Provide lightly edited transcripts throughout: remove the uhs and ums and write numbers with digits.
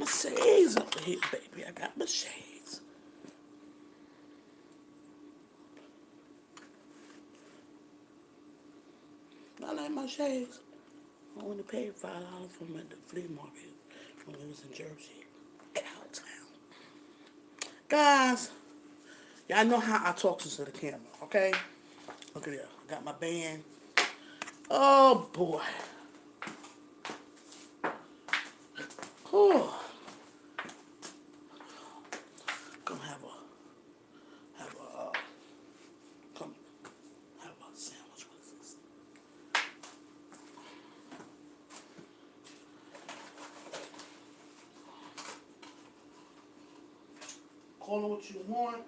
shades up here, baby. I got my shades. I like my shades. I only paid $5 for them at the flea market when we was in Jersey. Cowtown. Guys, y'all know how I talk to the camera, okay? Look at that. I got my band. Oh boy. Oh. Come have a come have a sandwich. What is this? Call it what you want.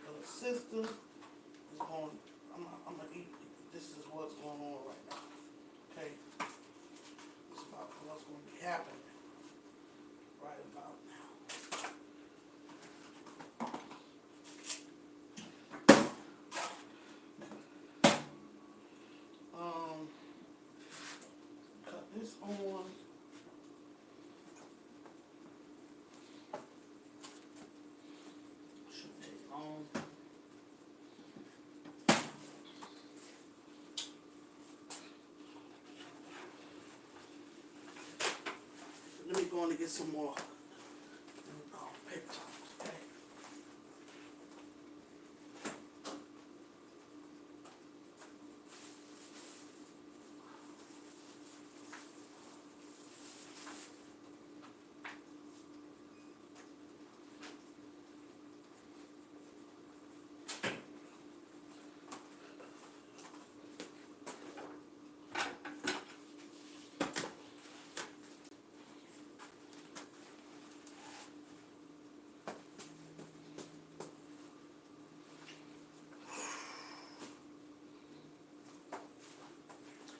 Your sister is going. I'm gonna eat. This is what's going on right now. Okay. It's about what's going to be happening right about now. Cut this on. Should take long. Let me go on and get some more paper towels, okay?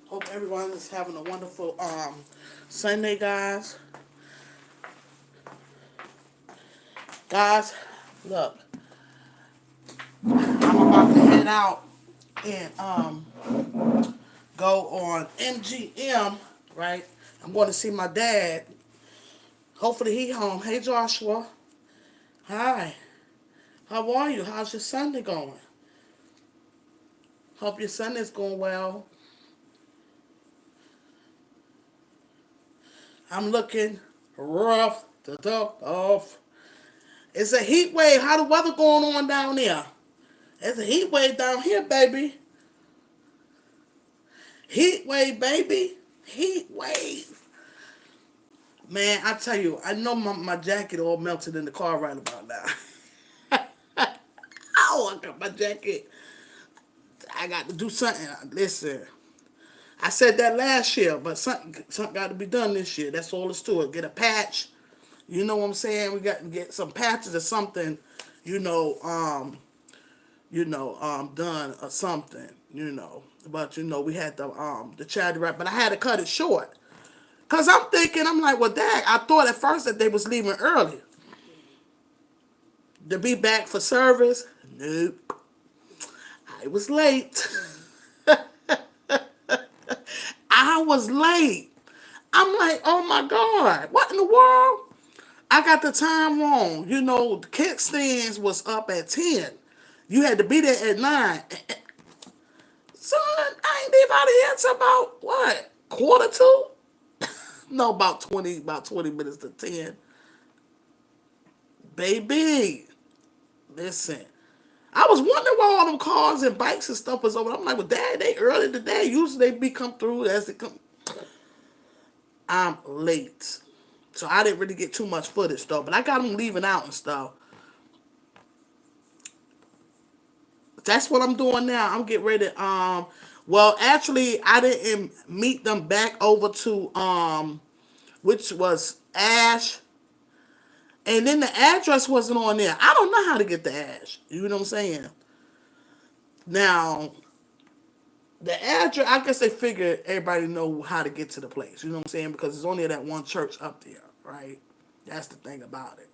Hope everyone is having a wonderful Sunday, guys. Guys, look, I'm about to head out and go on MGM, right? I'm going to see my dad. Hopefully he home. Hey Joshua. Hi. How are you? How's your Sunday going? Hope your Sunday's going well. I'm looking rough to talk off. It's a heat wave. How the weather going on down there? It's a heat wave down here, baby. Heat wave, baby. Heat wave. Man, I tell you, I know my jacket all melted in the car right about now. Oh, I got my jacket. I got to do something. Listen, I said that last year, but something got to be done this year. That's all it's to it. Get a patch. You know what I'm saying? We got to get some patches or something, done or something, But we had the charity wrap, but I had to cut it short. Cause I'm like, well, dang, I thought at first that they was leaving early. To be back for service? Nope. I was late. I was late. I'm like, oh my God, what in the world? I got the time wrong. The kickstands was up at 10. You had to be there at 9. Son, I ain't leave out of here until about, what, quarter to? No, about 20 minutes to 10. Baby, listen. I was wondering why all them cars and bikes and stuff was over. I'm like, well, Dad, they early today. Usually they be come through as they come. I'm late. So I didn't really get too much footage, though. But I got them leaving out and stuff. That's what I'm doing now. I'm getting ready to, well, actually, I didn't meet them back over to, which was Ash. And then the address wasn't on there. I don't know how to get the Ash. You know what I'm saying? Now, the address, I guess they figured everybody know how to get to the place. You know what I'm saying? Because it's only that one church up there, right? That's the thing about it.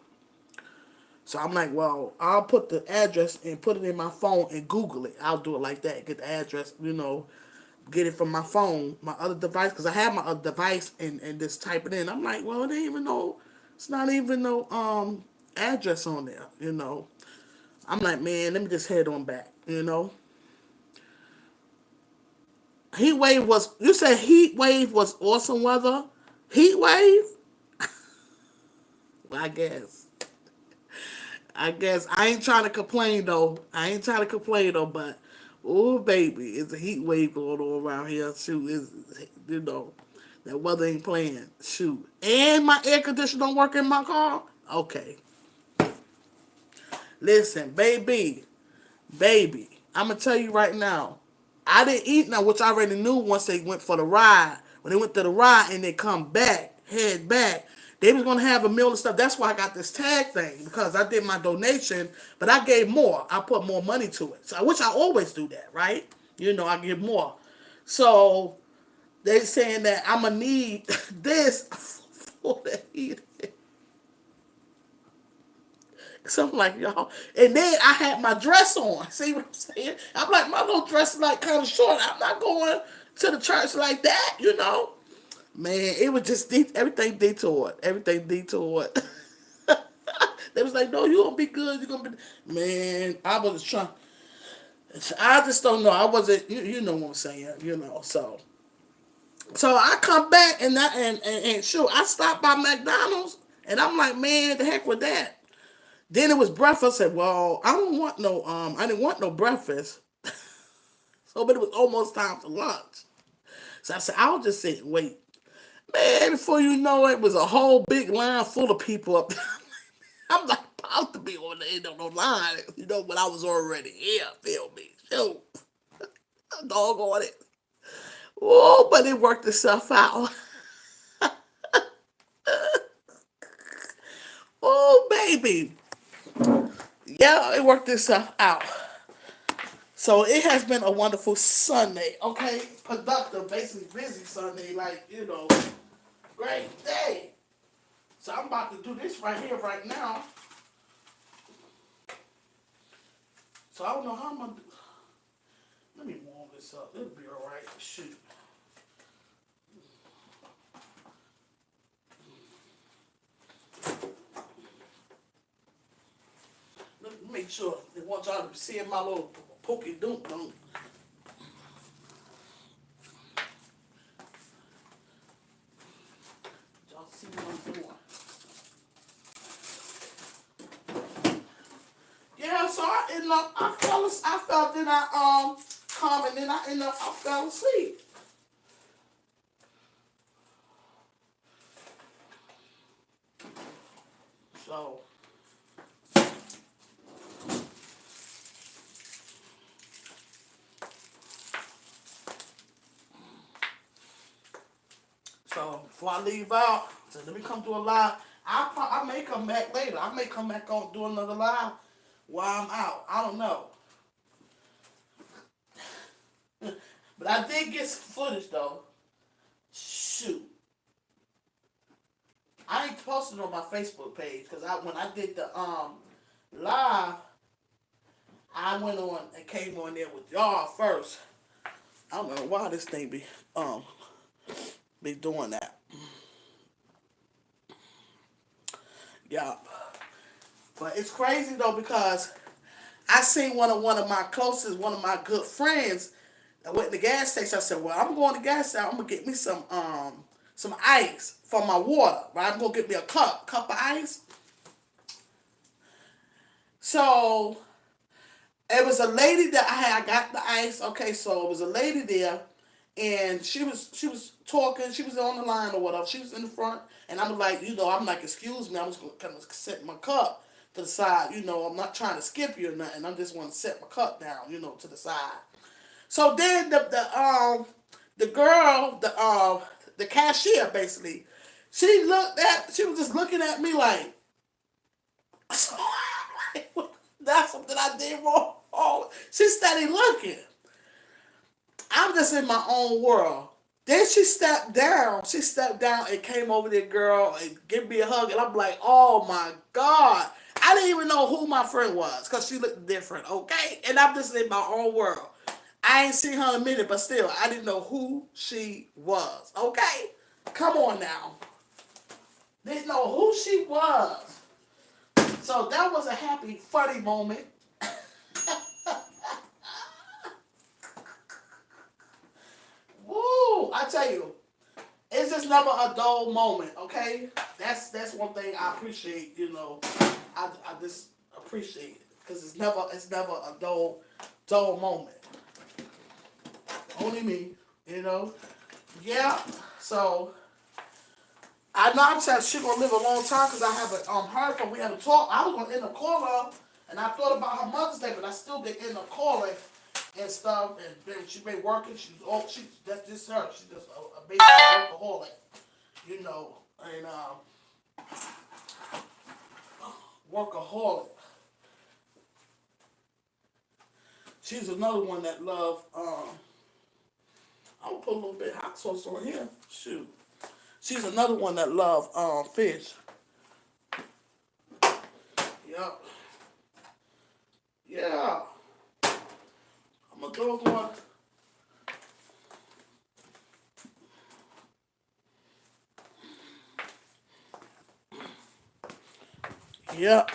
So I'm like, well, I'll put the address and put it in my phone and Google it. I'll do it like that. Get the address, get it from my phone, my other device, because I have my other device and just type it in. I'm like, well, they didn't even know It's not even no address on there, you know. I'm like, man, let me just head on back, you know. Heat wave was, you said heat wave was awesome weather? Heat wave? Well, I guess I ain't trying to complain though. I ain't trying to complain though, but oh baby, it's a heat wave going on around here. Shoot, is you know that weather ain't playing. Shoot, and my air conditioner don't work in my car. Okay, listen, baby, I'm gonna tell you right now. I didn't eat now, which I already knew once they went for the ride. When they went to the ride and they come back, head back, they was gonna have a meal and stuff. That's why I got this tag thing because I did my donation, but I gave more. I put more money to it, so which I always do that, right? You know, I give more. So they saying that I'm gonna need this for the heat. So I'm like, y'all. And then I had my dress on. See what I'm saying? I'm like, my little dress is like kind of short. I'm not going to the church like that, you know? Man, it was just everything detoured. Everything detoured. They was like, no, you gonna be good. You gonna be. Man, I was trying. I just don't know. I wasn't. You know what I'm saying. You know. So I come back and shoot. I stopped by McDonald's and I'm like, man, the heck with that. Then it was breakfast. I said, well, I don't want no I didn't want no breakfast. So but it was almost time for lunch. So I said, I'll just sit and wait. Man, before you know it, was a whole big line full of people up there. I'm like about to be on the end of the line, you know, but I was already here, feel me. Shoot. Dog on it. Oh, but it worked itself out. Oh baby. Yeah, it worked itself out. So it has been a wonderful Sunday, okay? Productive, basically busy Sunday, like, you know, great day. So I'm about to do this right here, right now. So I don't know how I'm going to do. Let me warm this up. It'll be all right. Shoot. Let me make sure they want y'all to see my little pokey dunk dunk. Y'all see what I'm doing. Yeah, so I ended up, I felt then I calm and then I ended up, I fell asleep. So, so before I leave out, so let me come do a live. I may come back later. I may come back on do another live while I'm out. I don't know. But I did get some footage though. Shoot. I ain't posted on my Facebook page because when I did the live, I went on and came on there with y'all first. I don't know why this thing be doing that. Yeah. But it's crazy though because I seen one of my closest, one of my good friends. I went to the gas station. I said, "Well, I'm going to the gas station. I'm gonna get me some ice for my water. Right? I'm gonna get me a cup of ice." So it was a lady that I got the ice. Okay, so it was a lady there, and she was talking. She was on the line or whatever. She was in the front, and I'm like, I'm like, excuse me, I'm just gonna kind of set my cup to the side. I'm not trying to skip you or nothing. I'm just want to set my cup down, to the side. So then the girl, the cashier basically, she was just looking at me like, so that's something I did wrong. Oh, she steady looking. I'm just in my own world. Then she stepped down. She stepped down and came over there, girl, and gave me a hug. And I'm like, oh my God. I didn't even know who my friend was because she looked different, okay? And I'm just in my own world. I ain't seen her in a minute, but still, I didn't know who she was, okay? Come on now. Didn't know who she was. So that was a happy, funny moment. Woo! I tell you, it's just never a dull moment. Okay, that's one thing I appreciate. I just appreciate it because it's never a dull moment. Only me. You know. Yeah. So I know I'm saying she's gonna live a long time because I haven't heard from. We haven't talked. I was gonna end up calling her, and I thought about her Mother's Day, but I still didn't end up calling and stuff. And then she been working. She's that's just her. She's just a basic workaholic, and workaholic. She's another one that love. I'm gonna put a little bit of hot sauce on here. Shoot. She's another one that love fish. Yep. Yeah. I'm gonna go on. Yep.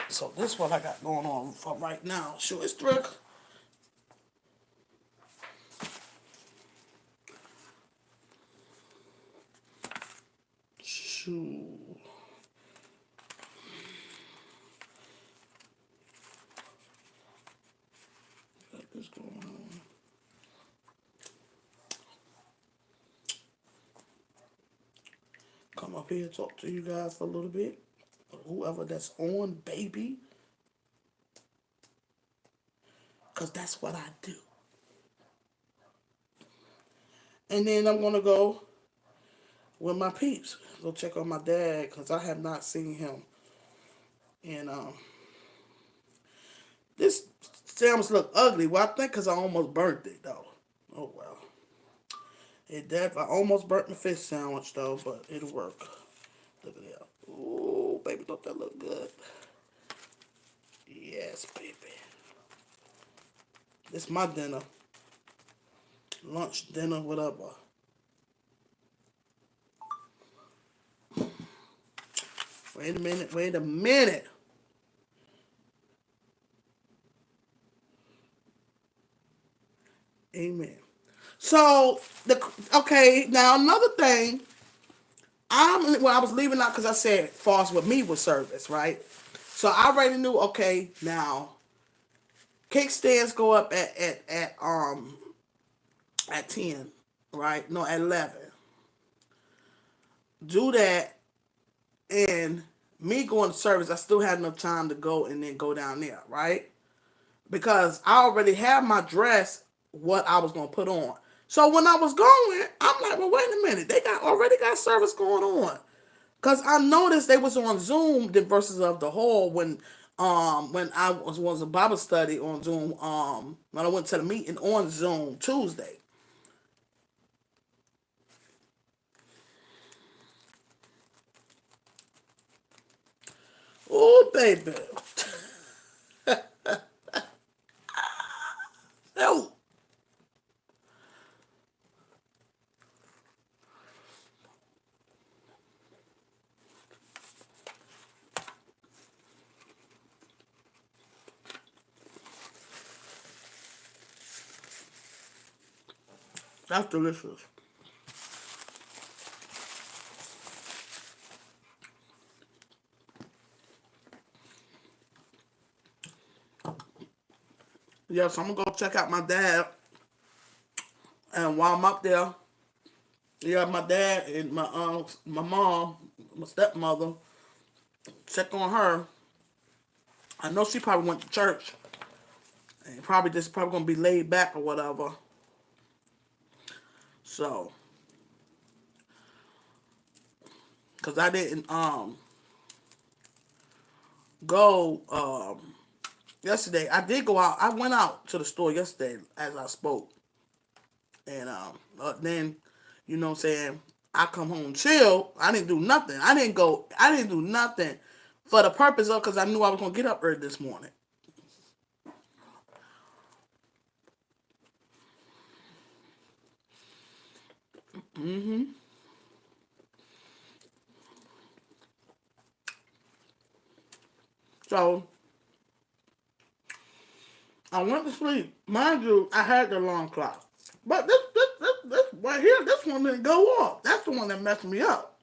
So this is what I got going on for right now. Sure, it's trick. Shoot. Got this going on. Come up here, talk to you guys for a little bit. Whoever that's on, baby. Because that's what I do. And then I'm going to go with my peeps. Go check on my dad because I have not seen him. And this sandwich look ugly. Well, I think because I almost burnt it, though. Oh, well. I almost burnt my fish sandwich, though, but it'll work. Look at that. Ooh, baby, don't that look good? Yes, baby. This is my dinner. Lunch, dinner, whatever. Wait a minute, wait a minute. Amen. So okay, now another thing, I was leaving out because I said false with me was service, right? So I already knew. Okay, now kickstands go up at 10, right? No, at 11. Do that, and me going to service, I still had enough time to go and then go down there, right? Because I already had my dress, what I was gonna put on. So when I was going, I'm like, well, wait a minute, they already got service going on. Cause I noticed they was on Zoom the verses of the hall when I was a Bible study on Zoom, when I went to the meeting on Zoom Tuesday. Oh baby. Oh, that's delicious. Yes, I'm gonna go check out my dad. And while I'm up there, yeah, my dad and my mom, my stepmother, check on her. I know she probably went to church and probably just probably gonna be laid back or whatever. So, cause I didn't go yesterday. I did go out. I went out to the store yesterday as I spoke, and then you know what I'm saying. I come home chill. I didn't do nothing. I didn't go. I didn't do nothing for the purpose of because I knew I was gonna get up early this morning. So I went to sleep. Mind you, I had the alarm clock. But this right here, this one didn't go off. That's the one that messed me up.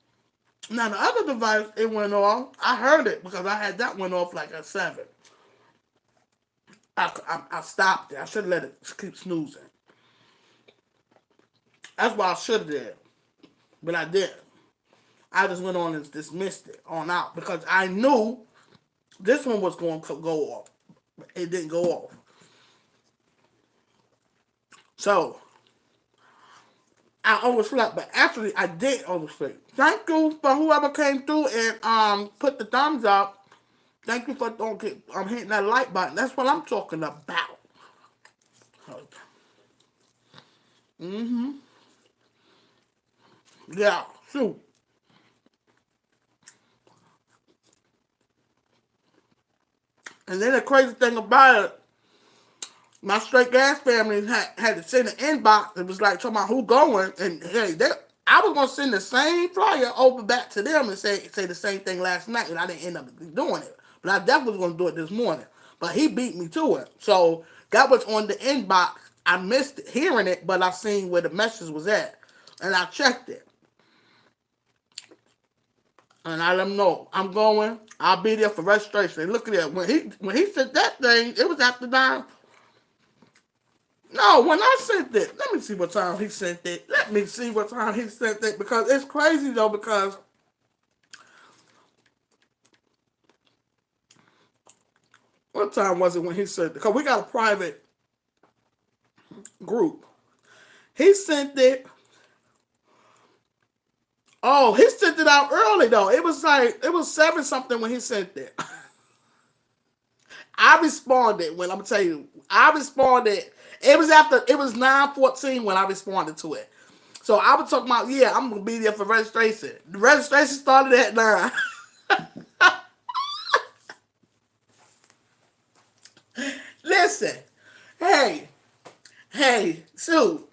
Now the other device, it went off. I heard it because I had that one off like at 7. I stopped it. I should have let it keep snoozing. That's what I should have did. But I didn't. I just went on and dismissed it on out because I knew this one was going to go off. It didn't go off. So I overslept, but actually I did oversleep. Thank you for whoever came through and put the thumbs up. Thank you for hitting that like button. That's what I'm talking about. Mm-hmm. Yeah, shoot. And then the crazy thing about it, my straight gas family had to send an inbox. It was like talking about who going, and hey, I was gonna send the same flyer over back to them and say the same thing last night, and I didn't end up doing it. But I definitely was gonna do it this morning. But he beat me to it, so that was on the inbox. I missed hearing it, but I seen where the message was at, and I checked it, and I let him know I'm going. I'll be there for registration. And look at that. When he said that thing, it was after 9. No, when I sent it, let me see what time he sent it. Let me see what time he sent it because it's crazy though. Because what time was it when he sent it? Because we got a private group. He sent it. Oh, he sent it out early though. It was 7 something when he sent it. I responded when I'm gonna tell you. I responded. It was 9:14 when I responded to it. So I was talking about, yeah, I'm gonna be there for registration. The registration started at 9. Listen, hey, hey, Sue.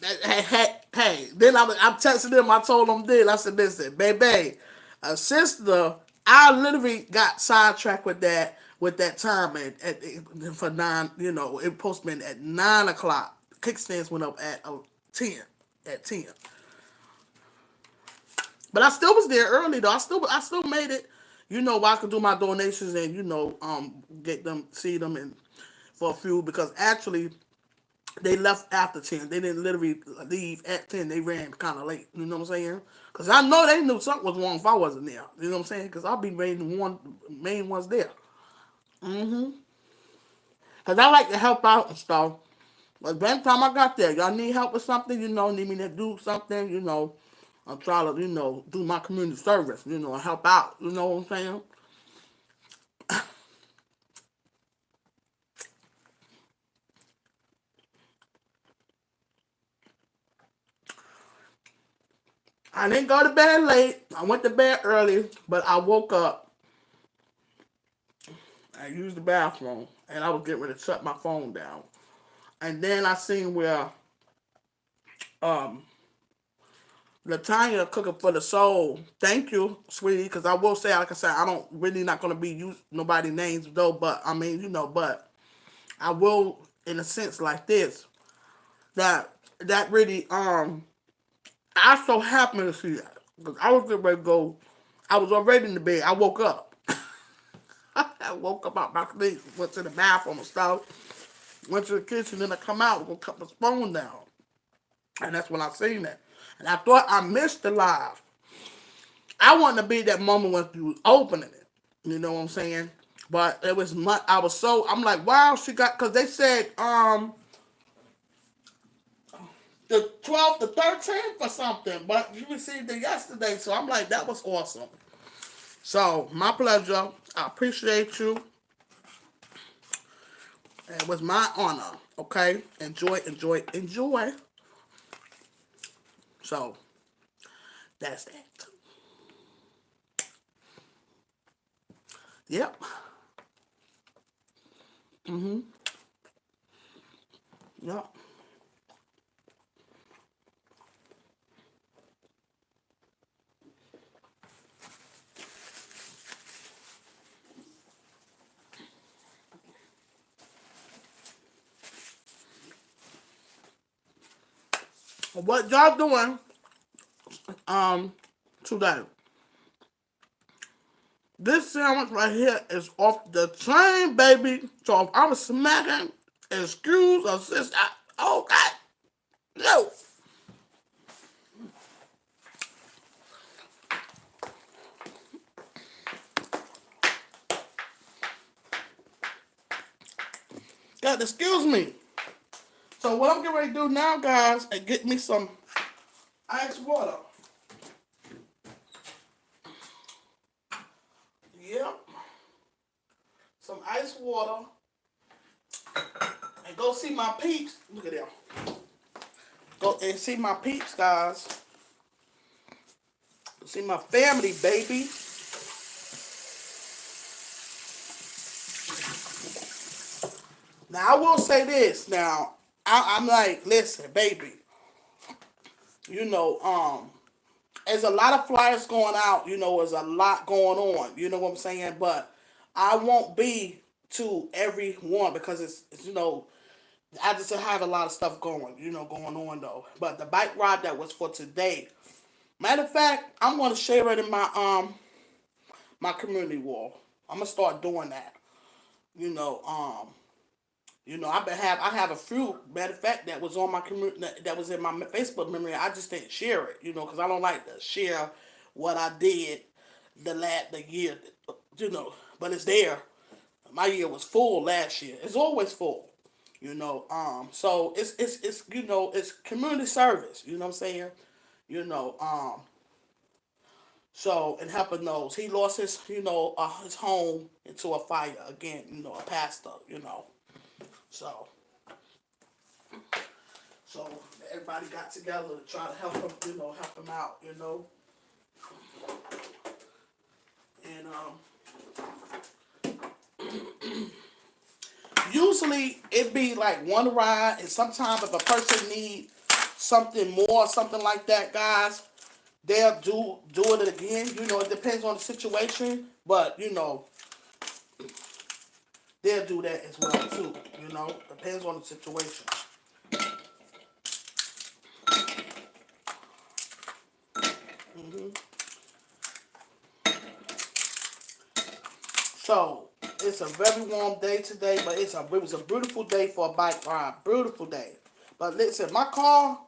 Hey. Then I'm texting them. I told them then. I said, listen, baby, a sister. I literally got sidetracked with that time for 9. You know, it posted at 9 o'clock. Kickstands went up at 10. At 10. But I still was there early though. I still made it. You know, where I could do my donations and get them, see them, and for a few because actually they left after 10. They didn't literally leave at 10. They ran kind of late. You know what I'm saying? Because I know they knew something was wrong if I wasn't there. You know what I'm saying? Because I'll be main ones there. Mm-hmm. Because I like to help out and stuff. But by the time I got there, y'all need help with something, need me to do something, I'm trying to, do my community service, and help out. You know what I'm saying? I didn't go to bed late. I went to bed early, but I woke up. I used the bathroom, and I was getting ready to shut my phone down. And then I seen where um Latanya cooking for the soul. Thank you, sweetie, because I will say, like I said, I don't really not gonna be use nobody names though, but I mean, but I will in a sense like this that really I so happy to see that because I was getting ready to go. I was already in the bed. I woke up. I woke up out my sleep, went to the bathroom and stuff, went to the kitchen, then I come out, gonna cut my phone down. And that's when I seen that. And I thought I missed the live. I wanted to be that moment when you was opening it. You know what I'm saying? But it was much, I'm like, wow, she got, because they said the 12th, the 13th or something, but you received it yesterday, so I'm like, that was awesome. So, my pleasure. I appreciate you. It was my honor. Okay? Enjoy, enjoy, enjoy. So, that's that. Yep. Mm-hmm. Yep. what y'all doing today? This sandwich right here is off the chain, baby. So if I was smacking, excuse or sister, okay, no. God, excuse me. So what I'm getting ready to do now, guys, is get me some ice water. Yep, some ice water, and go see my peeps. Look at them. Go and see my peeps, guys. See my family, baby. Now I will say this. Now I'm like, listen, baby. You know, there's a lot of flyers going out. You know, there's a lot going on. You know what I'm saying? But I won't be to every one because it's you know, I just have a lot of stuff going. You know, going on though. But the bike ride that was for today. Matter of fact, I'm gonna share it in my community wall. I'm gonna start doing that. You know, I have a few. Matter of fact, that was on my community. That was in my Facebook memory. I just didn't share it. You know, because I don't like to share what I did the year. You know, but it's there. My year was full last year. It's always full. You know, so it's you know it's community service. You know what I'm saying? You know, so and helping those. He lost his home into a fire again. You know, a pastor. You know, so So everybody got together to try to help him, help him out, And usually it be like one ride, and sometimes if a person need something more, something like that, guys, they'll do it again. You know, it depends on the situation, but they'll do that as well too. You know, depends on the situation. hmm So it's a very warm day today, but it was a beautiful day for a bike ride. Beautiful day. But listen, my car,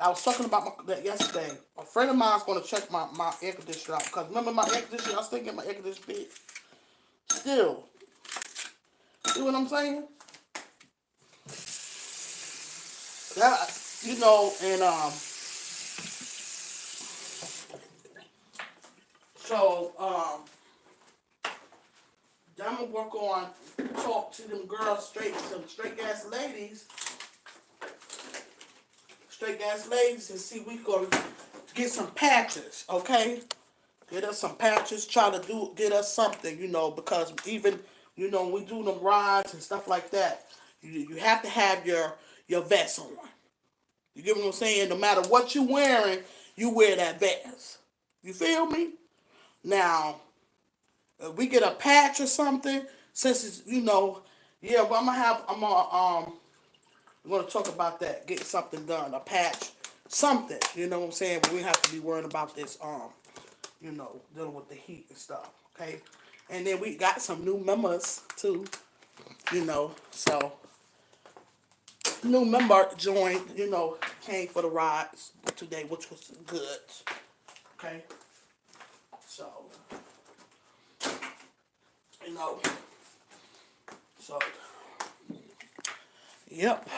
I was talking about that yesterday. A friend of mine's going to check my air conditioner out. Because remember my air conditioner, I still get my air conditioner bit. Still. See what I'm saying? That, and so I'm going to work on talk to them girls some straight gas ladies and see we going to get some patches, okay? Get us some patches, try to get us something, because even, when we do them rides and stuff like that, you have to have your vest on. You get what I'm saying? No matter what you're wearing, you wear that vest. You feel me? Now, if we get a patch or something, since it's, yeah, but I'm gonna talk about that, getting something done, a patch, something, you know what I'm saying? But we have to be worried about this, dealing with the heat and stuff, okay? And then we got some new members too, so new member joined, came for the rides today, which was good, okay? So, you know, so, yep,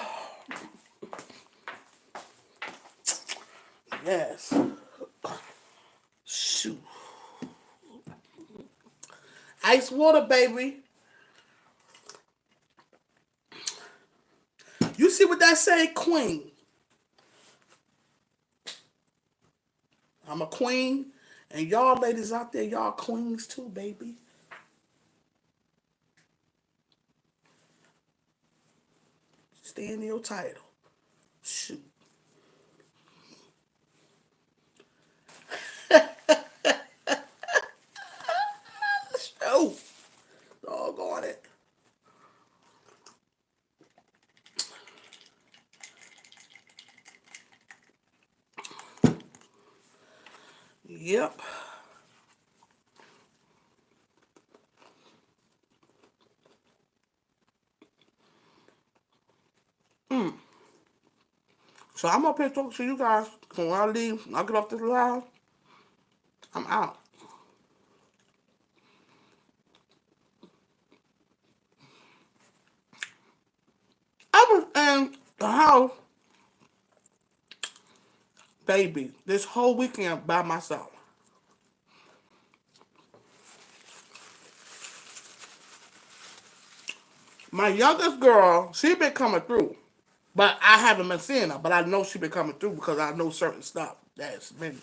yes, shoot, ice water, baby. You see what that say, queen? I'm a queen, and y'all ladies out there, y'all queens too, baby. Stay in your title. Shoot. Oh, doggone it. Yep. So I'm up here talking to you guys. So when I leave, I get off this live, I'm out. I was in the house, baby, this whole weekend by myself. My youngest girl, she been coming through. But I haven't been seeing her. But I know she been coming through because I know certain stuff that's been,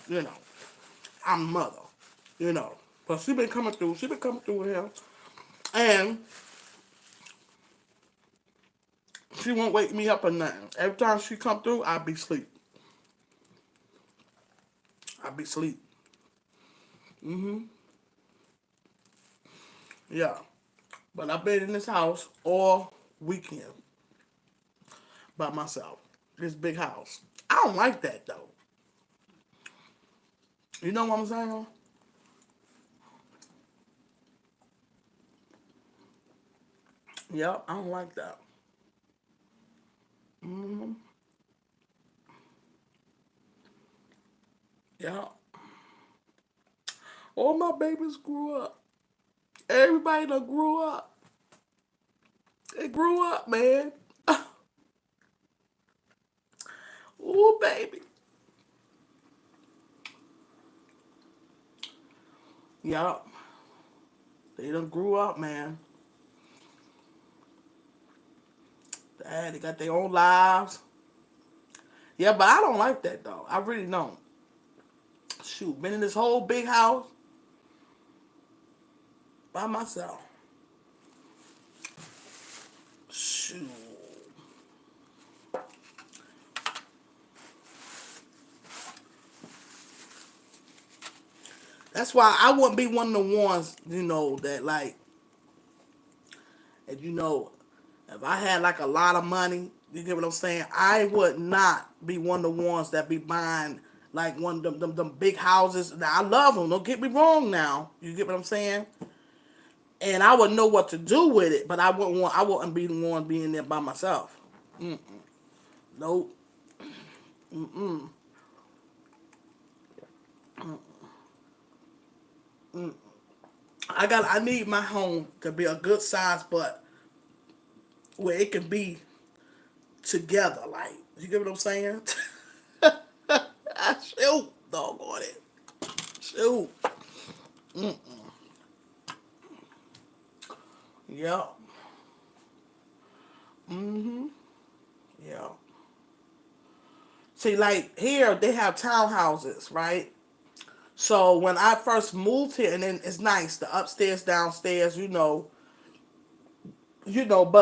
I'm mother, you know. But she been coming through. She been coming through with him. And she won't wake me up or nothing. Every time she come through, I be sleep. I be sleep. Yeah. But I've been in this house all weekend by myself. This big house. I don't like that though. You know what I'm saying? Yep, I don't like that. hmm Yep. All my babies grew up. Everybody that grew up. They grew up, man. Ooh, baby. Yup. They done grew up, man. They got their own lives. Yeah, but I don't like that, though. I really don't. Shoot, been in this whole big house by myself. Shoot. That's why I wouldn't be one of the ones, that like, and if I had like a lot of money, you get what I'm saying? I would not be one of the ones that be buying like one of them big houses. Now I love them. Don't get me wrong. Now you get what I'm saying? And I would know what to do with it, but I wouldn't be the one being there by myself. Nope. I need my home to be a good size, but where it can be together. Like you get what I'm saying? Shoot, doggone it. Shoot. Yep. Yeah. See, like here they have townhouses, right? So when I first moved here, and then it's nice, the upstairs, downstairs, But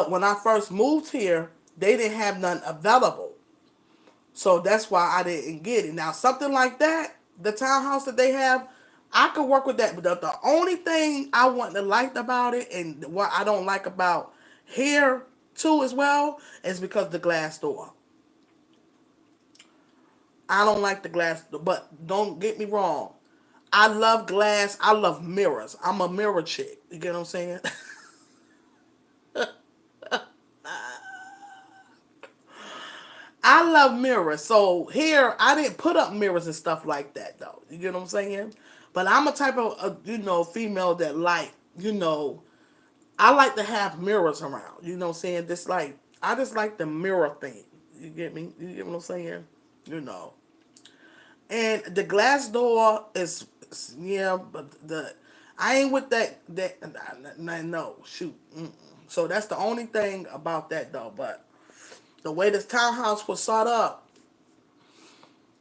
when I first moved here, they didn't have none available, so that's why I didn't get it. Now something like that, the townhouse that they have, I could work with that. But the only thing I want to like about it, and what I don't like about here too as well, is because the glass door. I don't like the glass, but don't get me wrong. I love glass. I love mirrors. I'm a mirror chick. You get what I'm saying? I love mirrors. So here, I didn't put up mirrors and stuff like that, though. You get what I'm saying? But I'm a type of, female that I like to have mirrors around. You know what I'm saying? I just like the mirror thing. You get me? You get what I'm saying? You know. And the glass door is, yeah, but I ain't with no, shoot. Mm-mm. So that's the only thing about that though. But the way this townhouse was set up,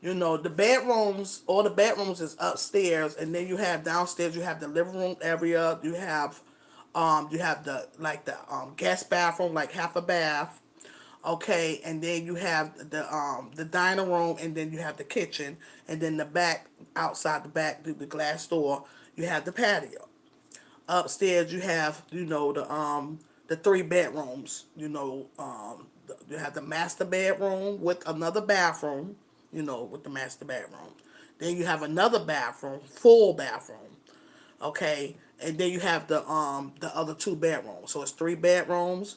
all the bedrooms is upstairs, and then you have downstairs. You have the living room area. You have the guest bathroom, like half a bath. Okay, and then you have the dining room, and then you have the kitchen, and then the back, outside the back, the glass door, you have the patio. Upstairs you have the three bedrooms. You have the master bedroom with another bathroom. With the master bedroom. Then you have another bathroom, full bathroom. Okay, and then you have the other two bedrooms. So it's three bedrooms,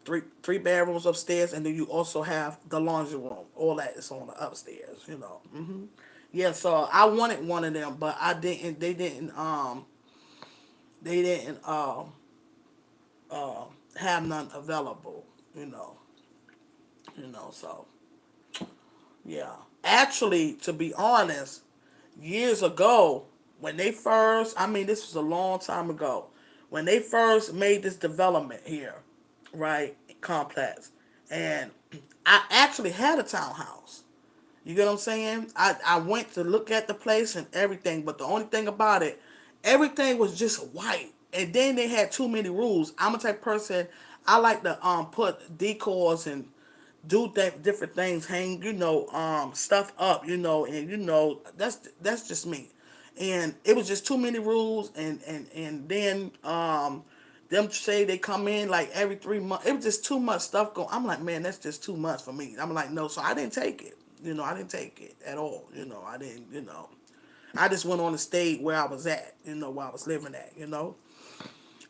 three bedrooms upstairs, and then you also have the laundry room. All that is on the upstairs. Yeah. So I wanted one of them, but I didn't. They didn't have none available. You know. So yeah. Actually, to be honest, years ago, when they first, I mean, this was a long time ago, when they first made this development here, right, complex, and I actually had a townhouse. You get what I'm saying? I went to look at the place and everything, but the only thing about it, everything was just white. And then they had too many rules. I'm a type of person, I like to put decors and do different things, hang stuff up, and that's just me. And it was just too many rules, and then them say they come in like every 3 months. It was just too much stuff going. I'm like, man, that's just too much for me. I'm like, no, so I didn't take it. I didn't take it at all. I didn't. I just went on and stayed where I was at. Where I was living at.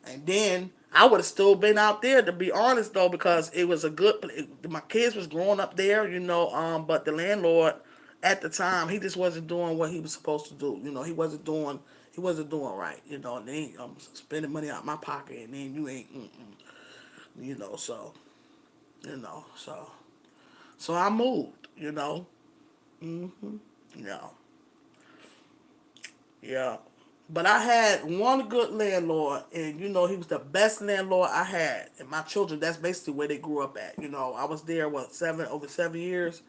And then I would have still been out there, to be honest, though, because it was a good. My kids was growing up there, but the landlord at the time, he just wasn't doing what he was supposed to do. He wasn't doing right. And then I'm spending money out my pocket, and then you ain't, so you know, so so I moved. Yeah, yeah. But I had one good landlord, and he was the best landlord I had. And my children, that's basically where they grew up at. I was there over 7 years,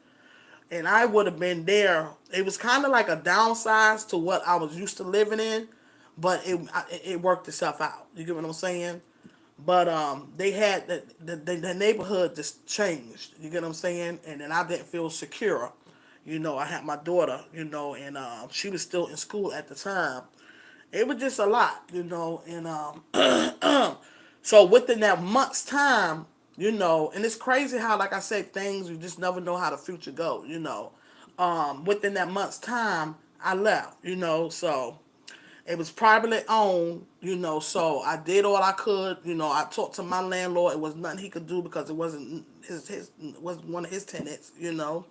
and I would have been there. It was kind of like a downsize to what I was used to living in, but it worked itself out. You get what I'm saying? But they had the neighborhood just changed. You get what I'm saying? And then I didn't feel secure. I had my daughter, and she was still in school at the time. It was just a lot, and so within that month's time, and it's crazy how, like I said, things you just never know how the future go. Within that month's time, I left. So it was privately owned. So I did all I could. I talked to my landlord. It was nothing he could do because it wasn't his wasn't one of his tenants. You know,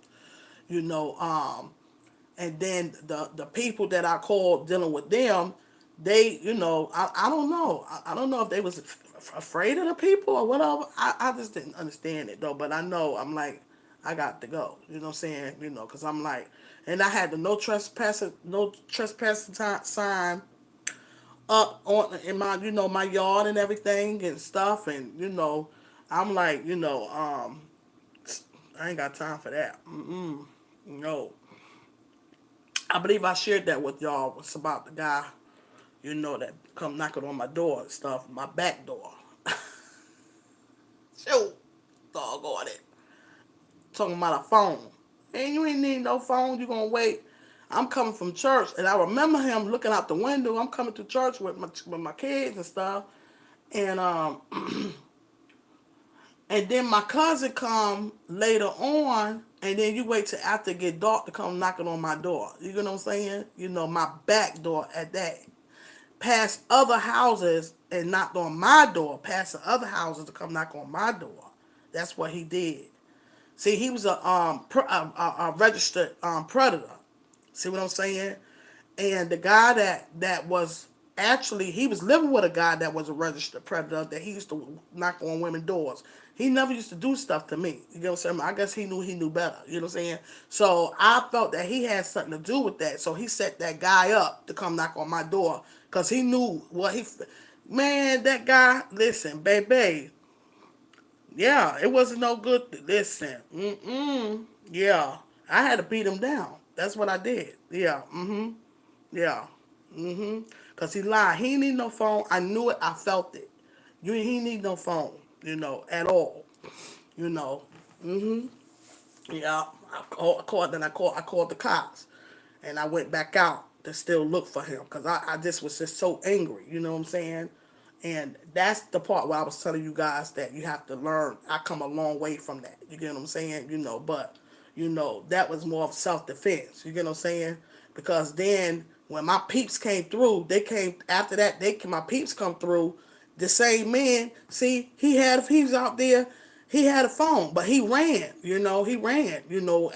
and then the people that I called dealing with them, they, I don't know. I don't know if they was afraid of the people or whatever. I just didn't understand it though. But I know I'm like, I got to go. You know what I'm saying? Because I'm like, and I had the no trespassing sign up on in my my yard and everything and stuff, and I'm like, I ain't got time for that. No. I believe I shared that with y'all. It's about the guy, that come knocking on my door and stuff, my back door. Shoot, doggone it. Talking about a phone. And you ain't need no phone. You gonna wait. I'm coming from church, and I remember him looking out the window. I'm coming to church with my kids and stuff, and and then my cousin come later on, and then you wait till after it get dark to come knocking on my door. You know what I'm saying? My back door at that. Past other houses and knocked on my door, past the other houses to come knock on my door. That's what he did. See, he was a registered predator. See what I'm saying? And the guy that was actually, he was living with a guy that was a registered predator that he used to knock on women's doors. He never used to do stuff to me. You know what I'm saying? I guess he knew better. You know what I'm saying? So I felt that he had something to do with that. So he set that guy up to come knock on my door because he knew what he. Man, that guy. Listen, baby. Yeah, it wasn't no good. Listen. Yeah, I had to beat him down. That's what I did. Yeah. Yeah. Cause he lied. He didn't need no phone. I knew it. I felt it. He need no phone. At all. You know. Yeah. I called the cops, and I went back out to still look for him because I just was just so angry. You know what I'm saying? And that's the part where I was telling you guys that you have to learn. I come a long way from that. You get what I'm saying? But That was more of self-defense. You get what I'm saying? Because then when my peeps came through, they came after that. My peeps come through. The same man, see, he was out there. He had a phone, but he ran. He ran.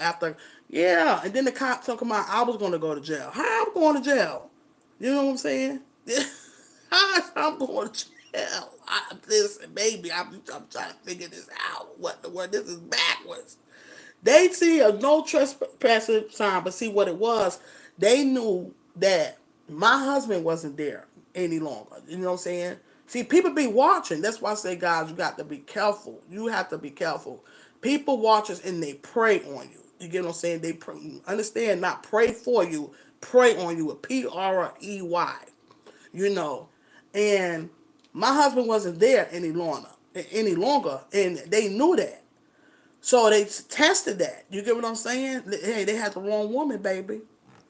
After yeah, and then the cop talking about I was going to go to jail. How I'm going to jail? You know what I'm saying? How I'm going to jail? Listen, baby, I'm trying to figure this out. What the word? This is backwards. They see a no trespassing sign, but see what it was. They knew that my husband wasn't there any longer. You know what I'm saying? See, people be watching. That's why I say, guys, you got to be careful. You have to be careful. People watch us and they prey on you. You get what I'm saying? They understand, not pray for you, prey on you with Prey. You know, and my husband wasn't there any longer, and they knew that. So they tested that. You get what I'm saying? Hey, they had the wrong woman, baby.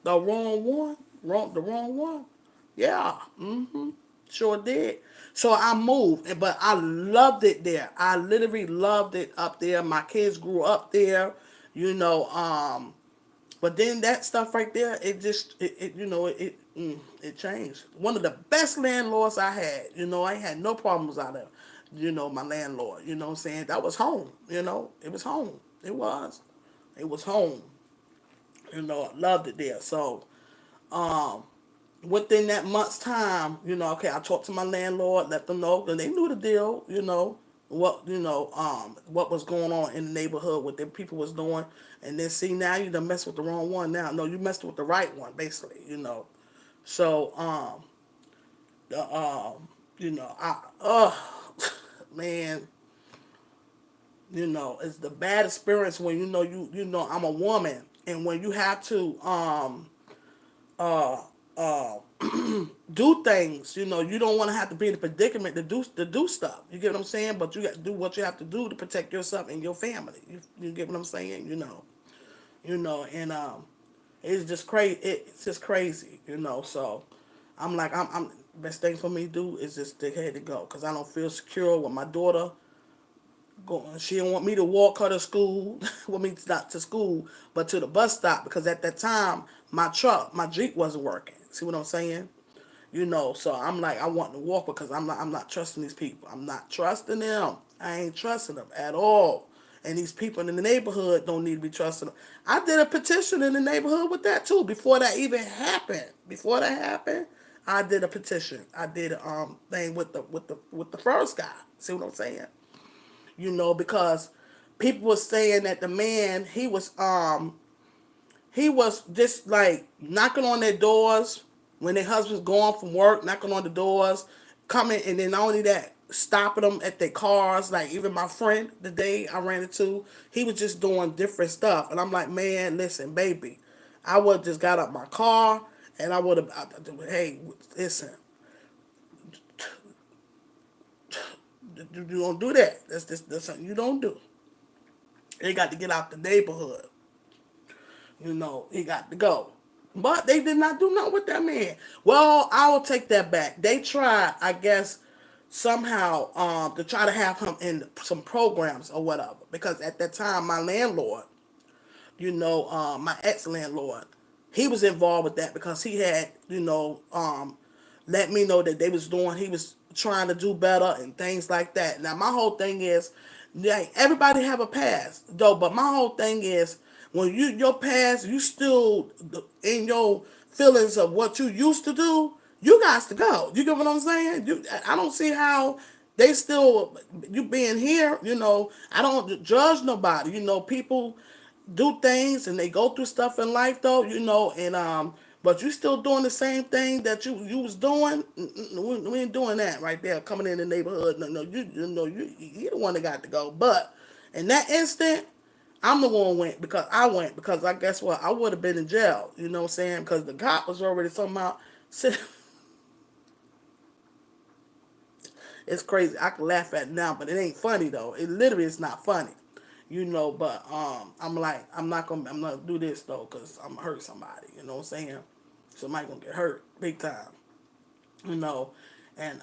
The wrong one. The wrong one. Yeah. Sure did. So I moved, but I loved it there. I literally loved it up there. My kids grew up there. You know, but then that stuff right there, it just, it changed. One of the best landlords I had, I had no problems out there. My landlord, what I'm saying? That was home, it was home. It was. It was home. I loved it there. So, um, within that month's time, okay, I talked to my landlord, let them know, and they knew the deal, what was going on in the neighborhood, what the people was doing, and then see now you done messed with the wrong one. Now, no, you messed with the right one, basically, So, the man, it's the bad experience when I'm a woman, and when you have to uh uh do things. You don't want to have to be in a predicament to do stuff. You get what I'm saying? But you got to do what you have to do to protect yourself and your family. You get what I'm saying? And it's just crazy. It's just crazy. So I'm like, I'm best thing for me to do is just to head to go, because I don't feel secure with my daughter going. She didn't want me to walk her to school. Want me not to school, but to the bus stop, because at that time my Jeep wasn't working. See what I'm saying? So I'm like, I want to walk, because I'm not trusting these people. I'm not trusting them. I ain't trusting them at all. And these people in the neighborhood don't need to be trusting them. I did a petition in the neighborhood with that too. Before that even happened. Before that happened, I did a petition. I did a thing with the first guy. See what I'm saying? Because people were saying that the man, he was just like knocking on their doors when their husband's gone from work, knocking on the doors, coming, and then not only that, stopping them at their cars. Like even my friend, the day I ran into, he was just doing different stuff, and I'm like, man, listen, baby, I would have just got up my car and I would have, hey, listen, you don't do that. That's something you don't do. They got to get out the neighborhood. He got to go. But they did not do nothing with that man. Well, I will take that back. They tried, I guess, somehow to try to have him in some programs or whatever. Because at that time, my landlord, my ex landlord, he was involved with that, because he had, let me know that he was trying to do better and things like that. Now, my whole thing is, yeah, everybody have a past, though, but my whole thing is, when your past, you still in your feelings of what you used to do, you guys to go. You get what I'm saying? I don't see how they still, you being here, I don't judge nobody. People do things and they go through stuff in life, though, and but you still doing the same thing that you was doing. We ain't doing that right there, coming in the neighborhood. No, you the one that got to go. But in that instant, I'm the one went because I guess what, I would have been in jail. You know what I'm saying? Because the cop was already somehow. It's crazy. I can laugh at it now, but it ain't funny though. It literally is not funny. But I'm like, I'm not gonna do this though, because I'm gonna hurt somebody. You know what I'm saying? Somebody gonna get hurt big time. You know, and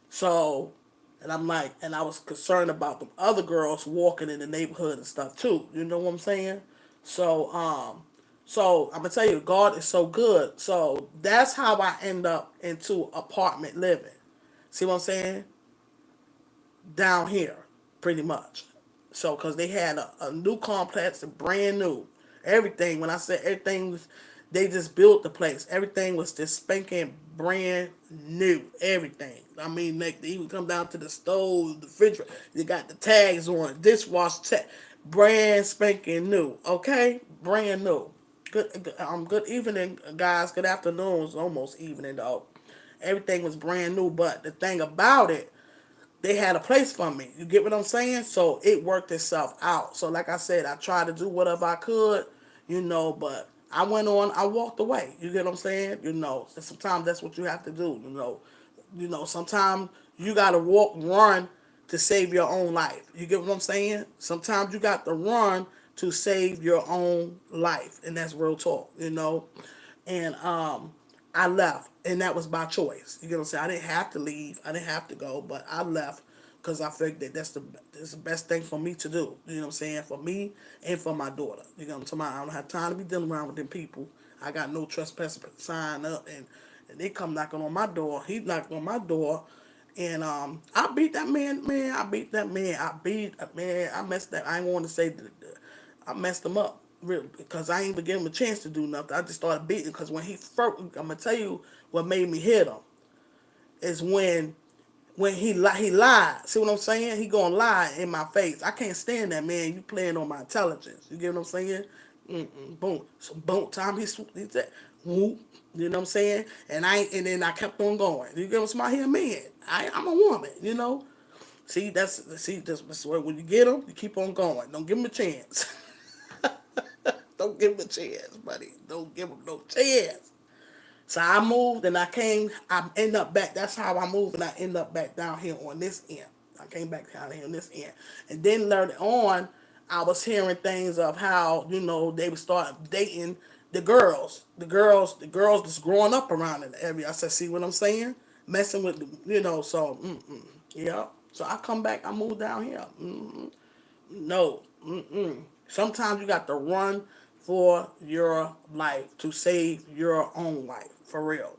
so And I'm like, and I was concerned about the other girls walking in the neighborhood and stuff too. You know what I'm saying? So, so I'm gonna tell you, God is so good. So that's how I end up into apartment living. See what I'm saying? Down here, pretty much. So, because they had a new complex, brand new. Everything, when I said everything was, they just built the place. Everything was just spanking brand new. Everything. I mean, they even come down to the stove, the refrigerator. They got the tags on, dishwasher tag. Brand spanking new. Okay? Brand new. Good evening, guys. Good afternoon. It's almost evening, though. Everything was brand new, but the thing about it, they had a place for me. You get what I'm saying? So it worked itself out. So like I said, I tried to do whatever I could, but I went on, I walked away. You get what I'm saying? Sometimes that's what you have to do, sometimes you gotta run to save your own life. You get what I'm saying? Sometimes you got to run to save your own life. And that's real talk. And I left, and that was by choice. You get what I'm saying? I didn't have to leave. I didn't have to go, but I left because I figured that that's the best thing for me to do. You know what I'm saying? For me and for my daughter. You know what I'm talking about? I don't have time to be dealing around with them people. I got no trespassing sign up, and they come knocking on my door. He knocked on my door, and I beat that man. Man, I beat that man. I beat man. I messed that. I ain't want to say I messed him up, really, because I ain't even give him a chance to do nothing. I just started beating because when he first, I'm gonna tell you what made me hit him is when he lied. See what I'm saying? He gonna lie in my face. I can't stand that, man. You playing on my intelligence. You get what I'm saying? Boom. So boom. Time he said, whoop. You know what I'm saying? And then I kept on going. You get what I'm saying? He a man. I'm a woman. That's where when you get them, you keep on going. Don't give them a chance. Don't give him a chance, buddy. Don't give him no chance. So I moved and I end up back. That's how I moved and I end up back down here on this end. I came back down here on this end. And then later on, I was hearing things of how, they would start dating the girls. The girls that's growing up around in the area. I said, see what I'm saying? Messing with, so, yeah. So I come back, I moved down here. No. Sometimes you got to run for your life to save your own life, for real.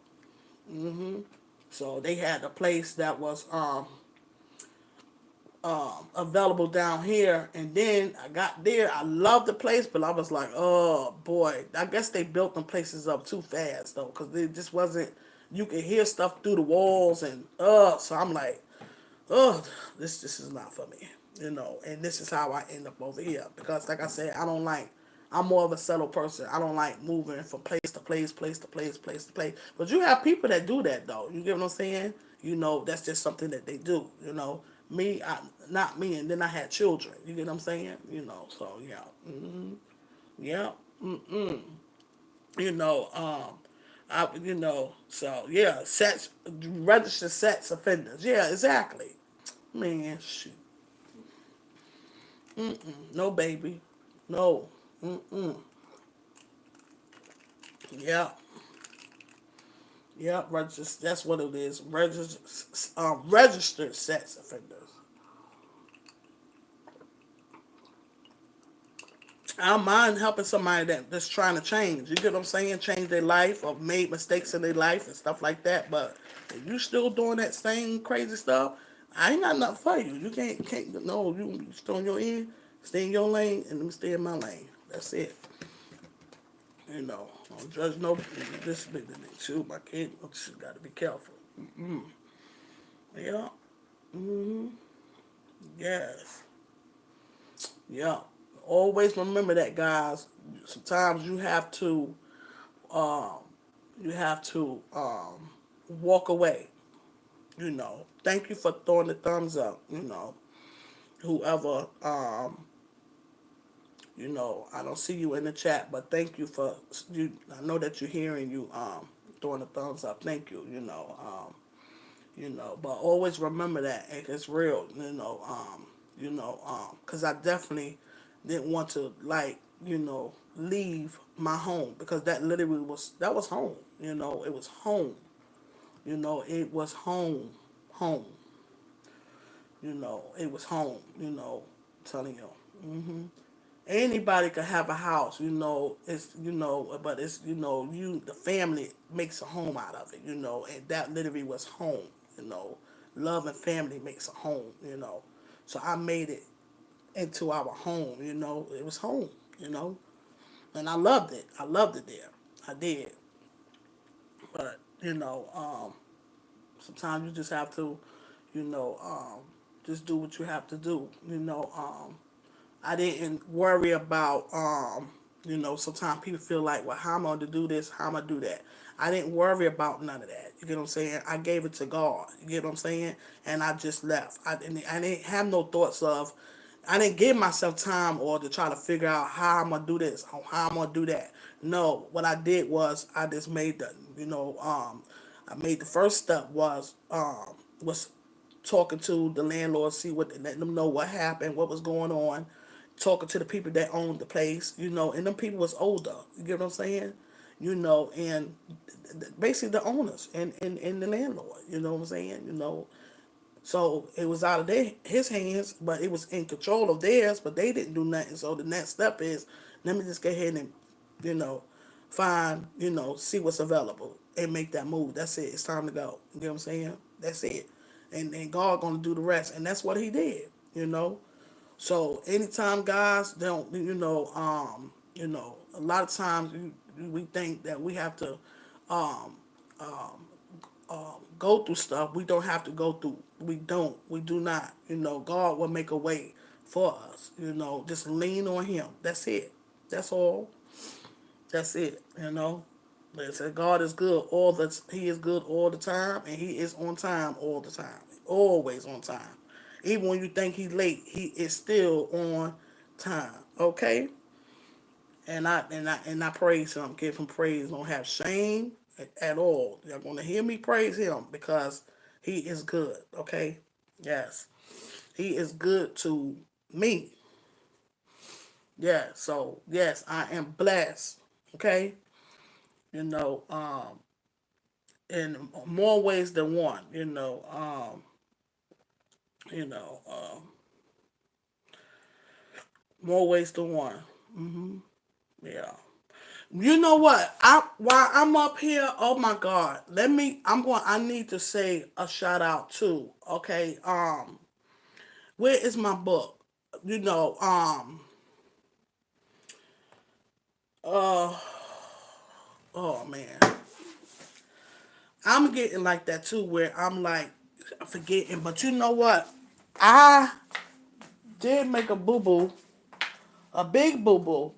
So they had a place that was available down here, and then I got there. I loved the place, but I was like, oh boy, I guess they built them places up too fast though, because it just wasn't. You could hear stuff through the walls, and so I'm like, oh, this is not for me, and this is how I end up over here because, like I said, I don't like. I'm more of a settled person. I don't like moving from place to place, place to place, place to place. But you have people that do that though. You get what I'm saying? That's just something that they do. Me, not me. And then I had children. You get what I'm saying? So yeah, yeah, you know, so yeah, sex, registered sex offenders. Yeah, exactly. Man, shoot. No, baby. No. Yeah. Yeah. Registered. That's what it is. Registered sex offenders. I don't mind helping somebody that's trying to change. You get what I'm saying? Change their life or made mistakes in their life and stuff like that. But if you still doing that same crazy stuff, I ain't got nothing for you. You can't no, you stay on your end, stay in your lane, and let me stay in my lane. That's it. Don't judge no disability too. My kid, she got to be careful. Yeah. Yes. Yeah. Always remember that, guys. Sometimes um, you have to walk away. Thank you for throwing the thumbs up. Whoever I don't see you in the chat, but thank you for you. I know that you're hearing you throwing the thumbs up. Thank you. But always remember that it's real. Because I definitely didn't want to leave my home because that was home. It was home. It was home, home. It was home. I'm telling you. Anybody could have a house, it's but it's the family makes a home out of it, and that literally was home, you know. Love and family makes a home. So I made it into our home, it was home, you know, and I loved it. I loved it there. I did. But, sometimes you just have to, you know, just do what you have to do. I didn't worry about sometimes people feel like, well, how am I going to do this, how am I do that. I didn't worry about none of that. You get what I'm saying? I gave it to God. You get what I'm saying? And I just left. I didn't have no thoughts of, I didn't give myself time or to try to figure out how I'm gonna do this or how I'm gonna do that. No, what I did was I just made I made the first step was talking to the landlord, see what, letting them know what happened, what was going on, talking to the people that owned the place, and them people was older. You get what I'm saying? And basically the owners and the landlord. You know what I'm saying? So it was out of his hands, but it was in control of theirs, but they didn't do nothing. So the next step is, let me just go ahead and, you know, find, see what's available and make that move. That's it. It's time to go. You get what I'm saying? That's it. And God gonna do the rest. And that's what he did, you know. So anytime guys don't, a lot of times we think that we have to go through stuff. We don't have to go through. We don't. We do not. God will make a way for us. Just lean on Him. That's it. That's all. That's it. Like I said, God is good all the. He is good all the time, and He is on time all the time. Always on time. Even when you think He's late, He is still on time. Okay. And I praise him, give him praise, don't have shame at all. You're gonna hear me praise him because he is good, okay? Yes. He is good to me. Yeah, so yes, I am blessed. Okay? You know, in more ways than one, you know, more ways than one. Yeah. You know what? While I'm up here, oh my God, I need to say a shout out too. Okay. Where is my book? You know, uh oh man. I'm getting like that too where I'm like forgetting, but you know what? I did make a boo boo, a big boo boo.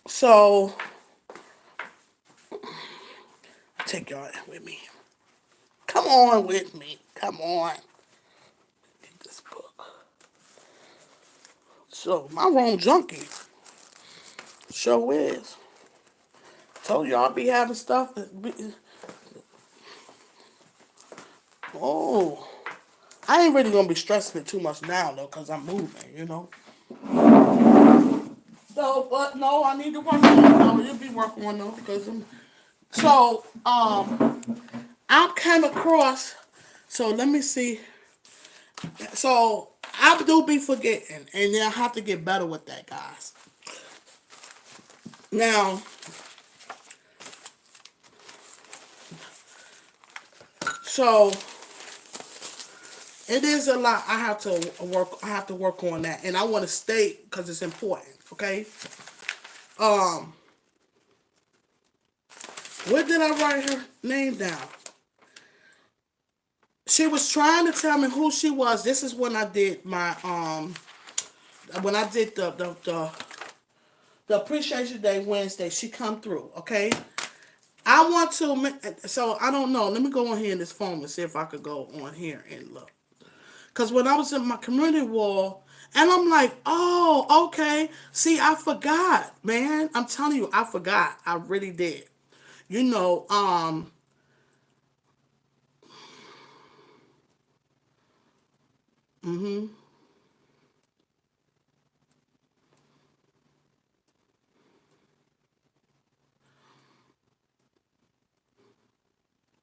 So take y'all with me. Come on with me. Come on. Get this book. So my room junkie show is. Told you I'll be having stuff. Oh, I ain't really gonna be stressing it too much now though, cause I'm moving. So, but no, I need to work on it. No, you'll be working on though, because I came across. So let me see. So I do be forgetting, and then I have to get better with that, guys. Now, so it is a lot. I have to work. I have to work on that, and I want to state because it's important. Okay. Um, where did I write her name down? She was trying to tell me who she was. This is when I did my when I did the appreciation day Wednesday. She come through. Okay. I want to. So I don't know. Let me go on here in this phone and see if I could go on here and look. Because when I was in my community wall, and I'm like, oh, okay. See, I forgot, man. I'm telling you, I forgot. I really did. You know,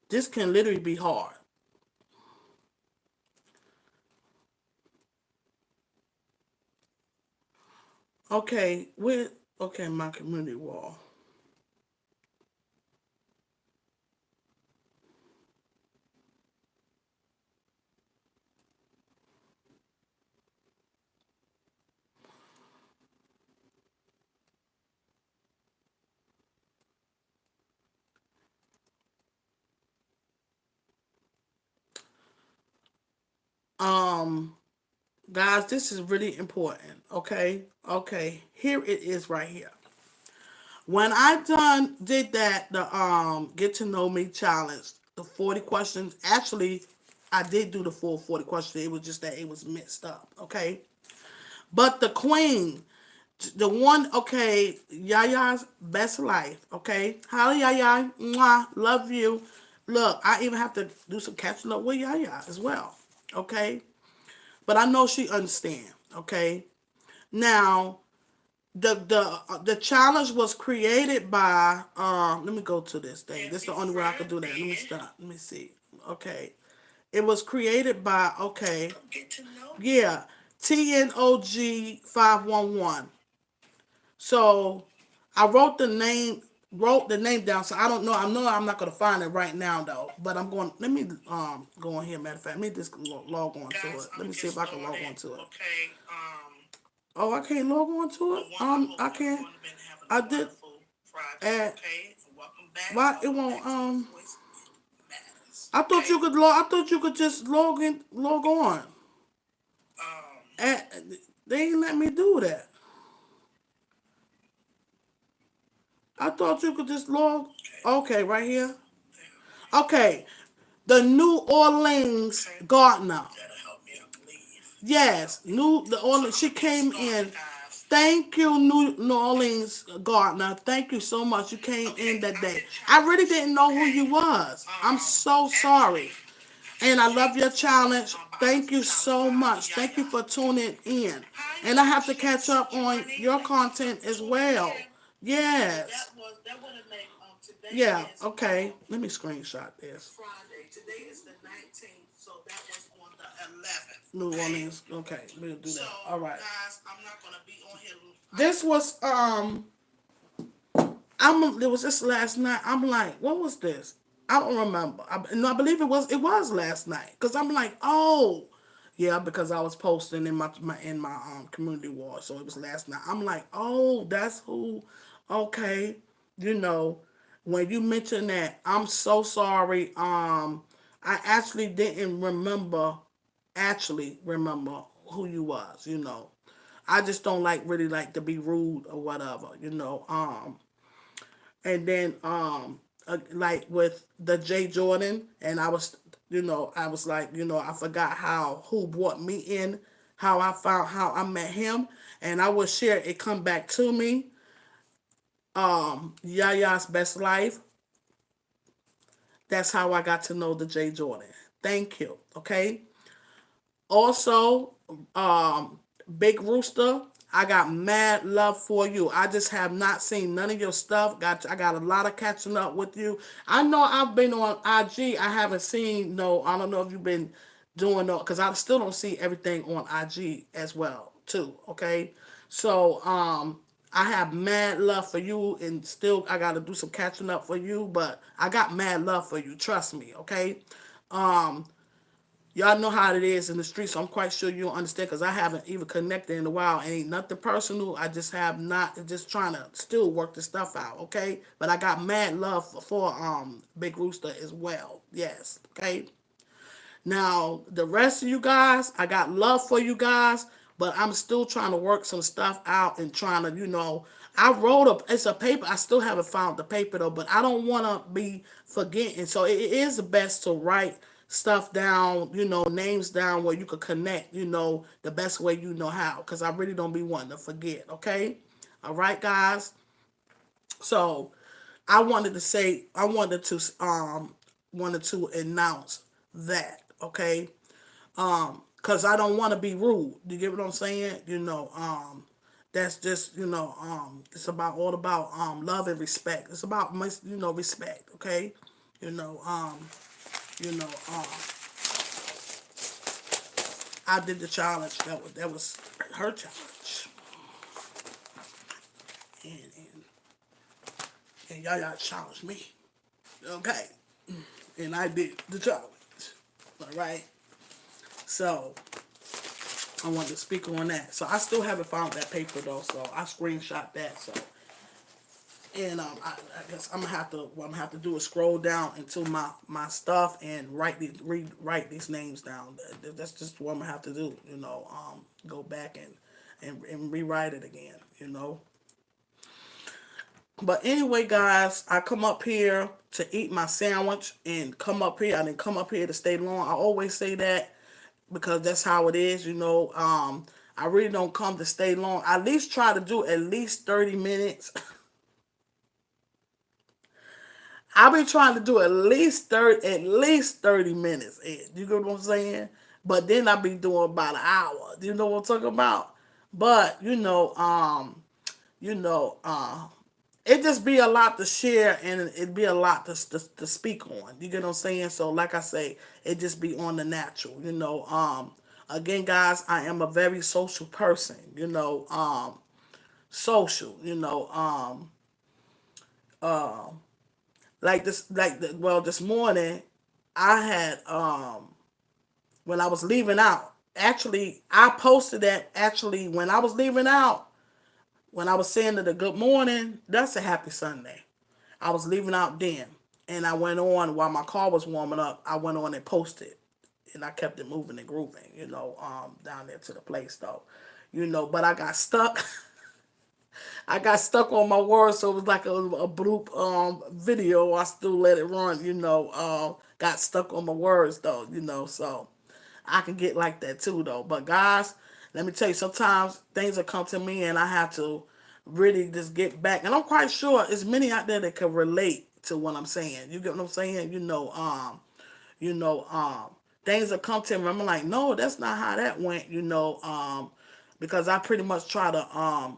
this can literally be hard. Okay, with okay, my community wall. Um, guys, this is really important. Okay, okay, here it is right here. When I did that, the get to know me challenge, the 40 questions. Actually, I did do the full 40 questions. It was just that it was mixed up. Okay, but the queen, the one, okay, Yaya's best life. Okay, hi Yaya, mwah, love you. Look, I even have to do some catching up with Yaya as well. Okay, but I know she understand. Okay, now the challenge was created by let me go to this thing. This is the only way I could do that. Let me stop. Let me see. Okay. It was created by okay. Yeah. TNOG 511. So I wrote the name down, so I don't know. I know I'm not gonna find it right now though. But I'm going let me go on here, matter of fact. Let me just log on to it. Let me see if I can log on to it. Okay, oh, I can't log on to it. I can't. I did. And why it won't? I thought you could log. I thought you could just log in, log on. And they ain't let me do that. I thought you could just log. Okay, right here. Okay, the New Orleans Gardener. Yes, New the Orleans. She came in. Thank you, New Orleans Gardener. Thank you so much. You came in that day. I really didn't know who you was. I'm so sorry. And I love your challenge. Thank you so much. Thank you for tuning in. And I have to catch up on your content as well. Yes. Yeah, okay. Let me screenshot this. New Orleans. Okay, we'll do that. All right. This was it was just last night. I'm like, what was this? I don't remember. No, I believe it was last night because I'm like, oh, yeah, because I was posting in my community wall, so it was last night. I'm like, oh, that's who. Okay, you know, when you mentioned that, I'm so sorry. I actually remember who you was. I just don't really like to be rude or whatever. And then like with the Jay Jordan, and I was like, I forgot how who brought me in, how I met him, and I will share it come back to me. Yaya's best life. That's how I got to know the Jay Jordan. Thank you. Okay. Also, um, Big Rooster, I got mad love for you. I just have not seen none of your stuff. I got a lot of catching up with you. I know I've been on IG. I haven't seen no. I don't know if you've been doing no because I still don't see everything on IG as well too. Okay, so I have mad love for you, and still I got to do some catching up for you. But I got mad love for you. Trust me. Okay. Um, Y'all know how it is in the street, so I'm quite sure you'll understand because I haven't even connected in a while. Ain't nothing personal. I just have not, just trying to still work the stuff out, okay? But I got mad love for Big Rooster as well. Yes, okay? Now, the rest of you guys, I got love for you guys, but I'm still trying to work some stuff out and trying to, I wrote it's a paper. I still haven't found the paper though, but I don't want to be forgetting. So it is best to write stuff down, names down where you could connect, the best way you know how, because I really don't be wanting to forget, okay? All right, guys. So I wanted to announce that, okay? Because I don't want to be rude. You get what I'm saying? That's just it's all about love and respect. It's about respect, okay? You know, um, you know, um, I did the challenge. That was her challenge. and and y'all challenged me. Okay. And I did the challenge. All right. So I wanted to speak on that. So I still haven't found that paper though. So I screenshot that. So and I guess I'm gonna have to what I'm gonna have to do is scroll down into my stuff and rewrite these names down. That's just what I'm gonna have to do. Go back and rewrite it again. But anyway, guys, I come up here to eat my sandwich and come up here. I didn't come up here to stay long. I always say that because that's how it is. I really don't come to stay long. I at least try to do at least 30 minutes. I've been trying to do at least 30 minutes. You get what I'm saying? But then I be doing about an hour. Do you know what I'm talking about? But you know, it just be a lot to share and it'd be a lot to speak on. You get what I'm saying? So like I say, it just be on the natural. Again, guys, I am a very social person. Social. Like this, well, this morning, I had when I was leaving out. Actually, I posted that. Actually, when I was leaving out, when I was saying to the good morning, that's a happy Sunday. I was leaving out then, and I went on while my car was warming up. I went on and posted, and I kept it moving and grooving. Down there to the place though. But I got stuck. I got stuck on my words, so it was like a bloop video. I still let it run, got stuck on my words though, so I can get like that too though. But guys, let me tell you, sometimes things will come to me and I have to really just get back. And I'm quite sure there's many out there that can relate to what I'm saying. You get what I'm saying? You know, things will come to me. I'm like, no, that's not how that went, because I pretty much try to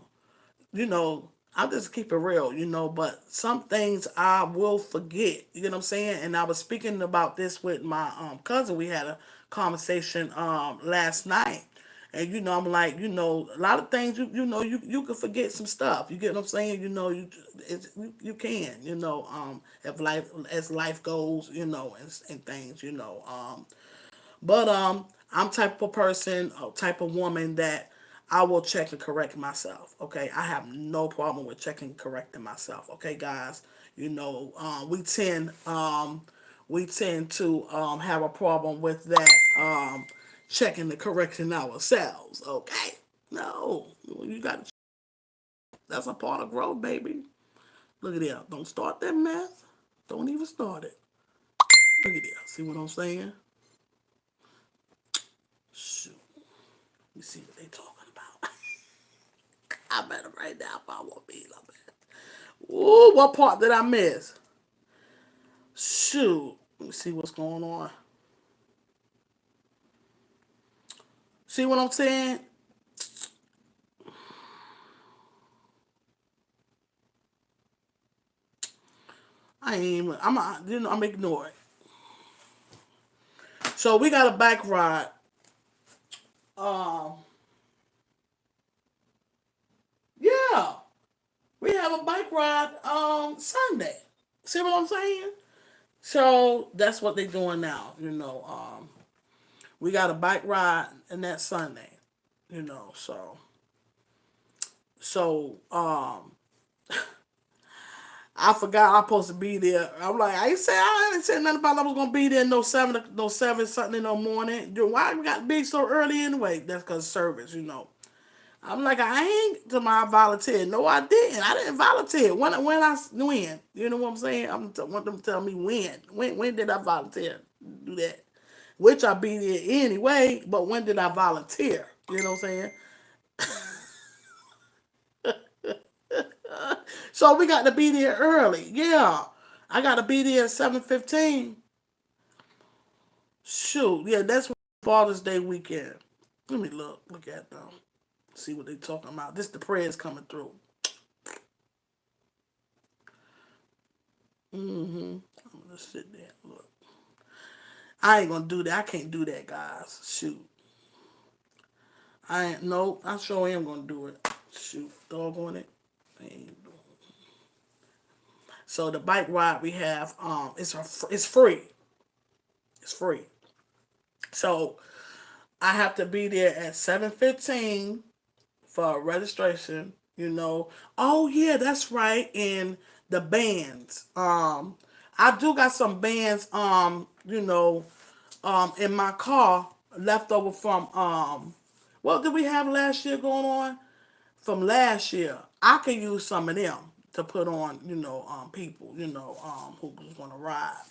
I'll just keep it real, but some things I will forget. You know what I'm saying? And I was speaking about this with my cousin. We had a conversation last night. And I'm like, a lot of things you can forget some stuff. You get what I'm saying? You can, if life goes, and things, but I'm type of person, type of woman that I will check and correct myself. Okay, I have no problem with checking and correcting myself. Okay, guys, we tend to have a problem with that checking and correcting ourselves. Okay, no, you got to. That's a part of growth, baby. Look at that. Don't start that mess. Don't even start it. Look at that. See what I'm saying? Shoot. Let me see what they talking about. I better write down if I want to be like that. Ooh, what part did I miss? Shoot. Let me see what's going on. See what I'm saying? I ain't even, I'm ignoring. So we got a bike ride. Um, yeah, we have a bike ride Sunday. See what I'm saying? So that's what they're doing now. We got a bike ride and that's Sunday. So I forgot I was supposed to be there. I'm like, I ain't said nothing about I was gonna be there no seven something in the morning. Why we got to be so early anyway? That's cause service, I'm like, I ain't to my volunteer. No, I didn't. I didn't volunteer. When you know what I'm saying? Want them to tell me when. When did I volunteer? Do that. Which I be there anyway, but when did I volunteer? You know what I'm saying? So we got to be there early. Yeah. I got to be there at 7:15. Shoot. Yeah, that's Father's Day weekend. Let me look at them. See what they talking about. This the prayers coming through. I'm gonna sit there. Look. I ain't gonna do that. I can't do that, guys. Shoot. I ain't no, I sure am gonna do it. Shoot. Dog on it. So the bike ride we have, it's free. It's free. So I have to be there at 7:15 for registration. Oh yeah, that's right. And the bands. I do got some bands. In my car left over from what did we have last year going on? From last year, I could use some of them to put on. People. Who's gonna ride.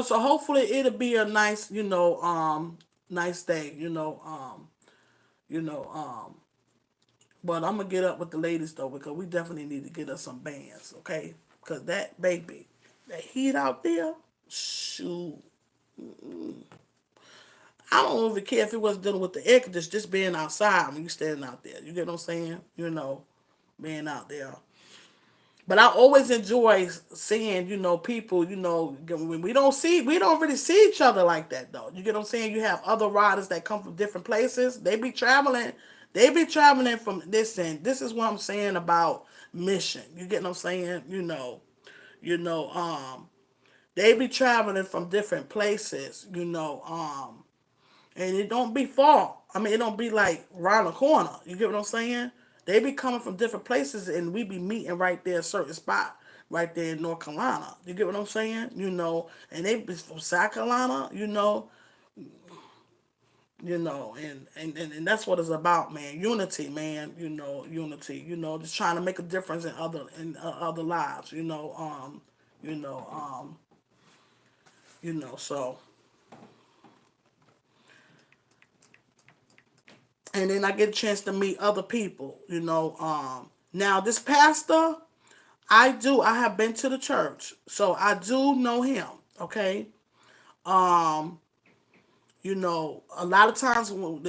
So hopefully it'll be a nice, nice day, you know, but I'm gonna get up with the ladies though because we definitely need to get us some bands, okay? Because that baby, that heat out there, shoot, I don't even care if it wasn't dealing with the air conditioning, just being outside when you standing out there. You get what I'm saying? Being out there. But I always enjoy seeing, people, when we don't really see each other like that though. You get what I'm saying? You have other riders that come from different places. They be traveling from this end. This is what I'm saying about mission. You get what I'm saying? You know, they be traveling from different places, and it don't be far. I mean, it don't be like around the corner. You get what I'm saying? They be coming from different places, and we be meeting right there, a certain spot, right there in North Carolina. You get what I'm saying? And they be from South Carolina. And that's what it's about, man. Unity, man. Unity. Just trying to make a difference in other lives. You know, so. And then I get a chance to meet other people. Now this pastor, I have been to the church, so I do know him. Okay. Um, a lot of times when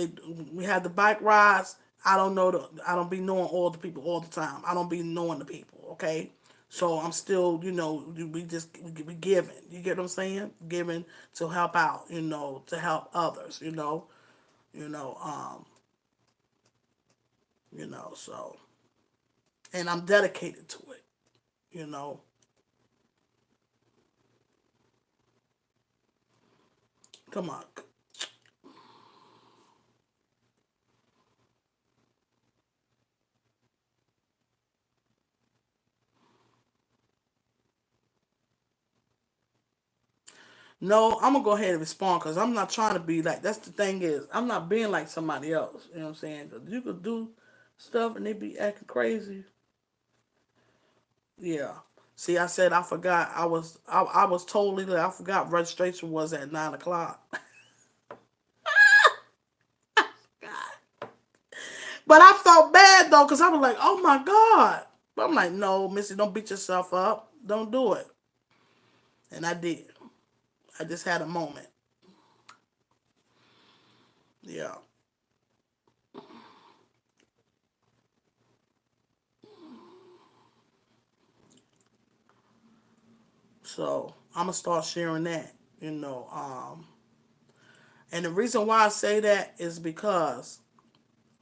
we have the bike rides, I don't be knowing all the people all the time. I don't be knowing the people. Okay. So I'm still, we giving. You get what I'm saying? Giving to help out. To help others. You know. So, and I'm dedicated to it. You know. Come on. No, I'm gonna go ahead and respond because I'm not trying to be like. That's the thing is, I'm not being like somebody else. You know what I'm saying? 'Cause you could do stuff and they be acting crazy. Yeah. See, I said I forgot. I was totally like, I forgot registration was at 9 o'clock. But I felt bad though because I was like, oh my god. But I'm like, no, Missy, don't beat yourself up. Don't do it. And I did. I just had a moment. Yeah. So I'm gonna start sharing that. You know. And the reason why I say that is because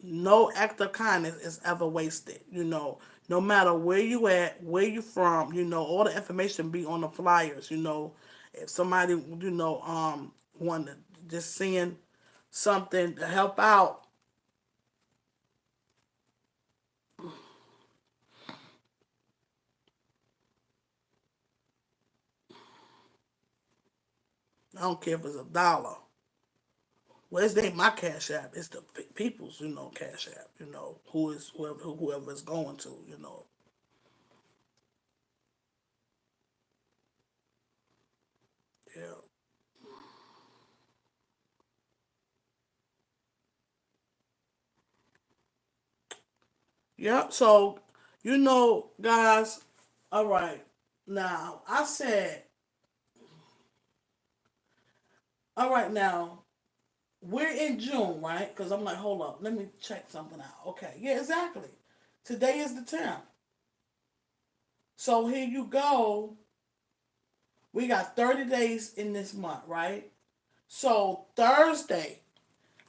no act of kindness is ever wasted. No matter where you at, where you from, all the information be on the flyers. If somebody, want to just seeing something to help out, I don't care if it's $1. Well, it's ain't my cash app. It's the people's, cash app. Whoever it's going to. Yeah. Yep. So, guys. All right. Now, I said, all right, now, we're in June, right? Because I'm like, hold up. Let me check something out. Okay. Yeah, exactly. Today is the 10th. So, here you go. We got 30 days in this month, right? So, Thursday,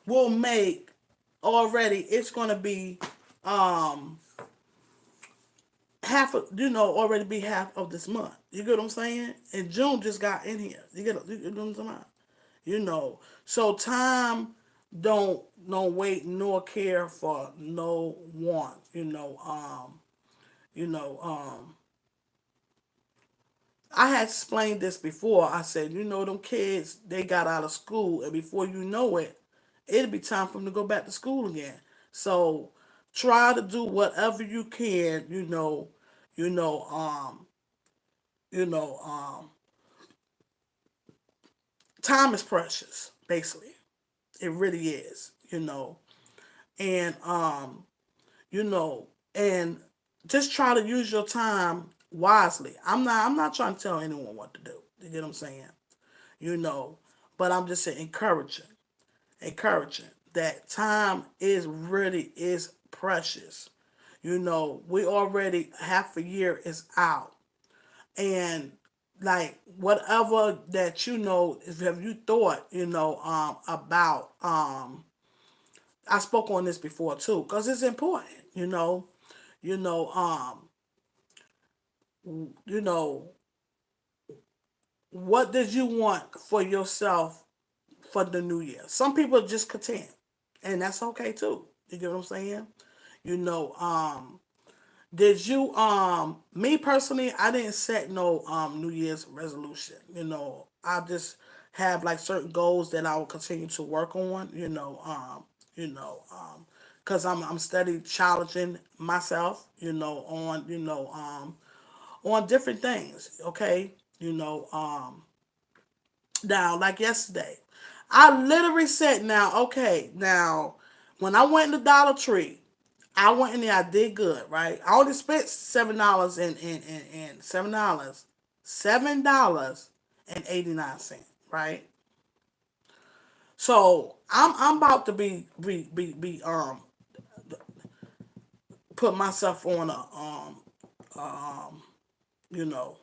we'll make already, it's going to be um half of, already be half of this month. You get what I'm saying? And June just got in here. You get what I'm talking about? So time don't wait nor care for no one. You know, I had explained this before. I said, them kids, they got out of school, and before you know it, it'll be time for them to go back to school again. So try to do whatever you can, you know, you know, time is precious, basically. It really is, and you know, and just try to use your time wisely. I'm not trying to tell anyone what to do. You get what I'm saying? You know, but I'm just saying encouraging that time is really is precious. We already half a year is out, and like whatever that have you thought about I spoke on this before too because it's important. You know you know what did you want for yourself for the new year? Some people are just content, and that's okay too. You get what I'm saying? You know, did you me personally, I didn't set no New Year's resolution. I just have like certain goals that I will continue to work on, you know, cuz I'm steady challenging myself, on different things, okay? Now, like yesterday, I literally said, now, okay, now, when I went in the Dollar Tree, I went in there, I did good, right? I only spent $7 and $7.89, right? So I'm about to put myself on a you know,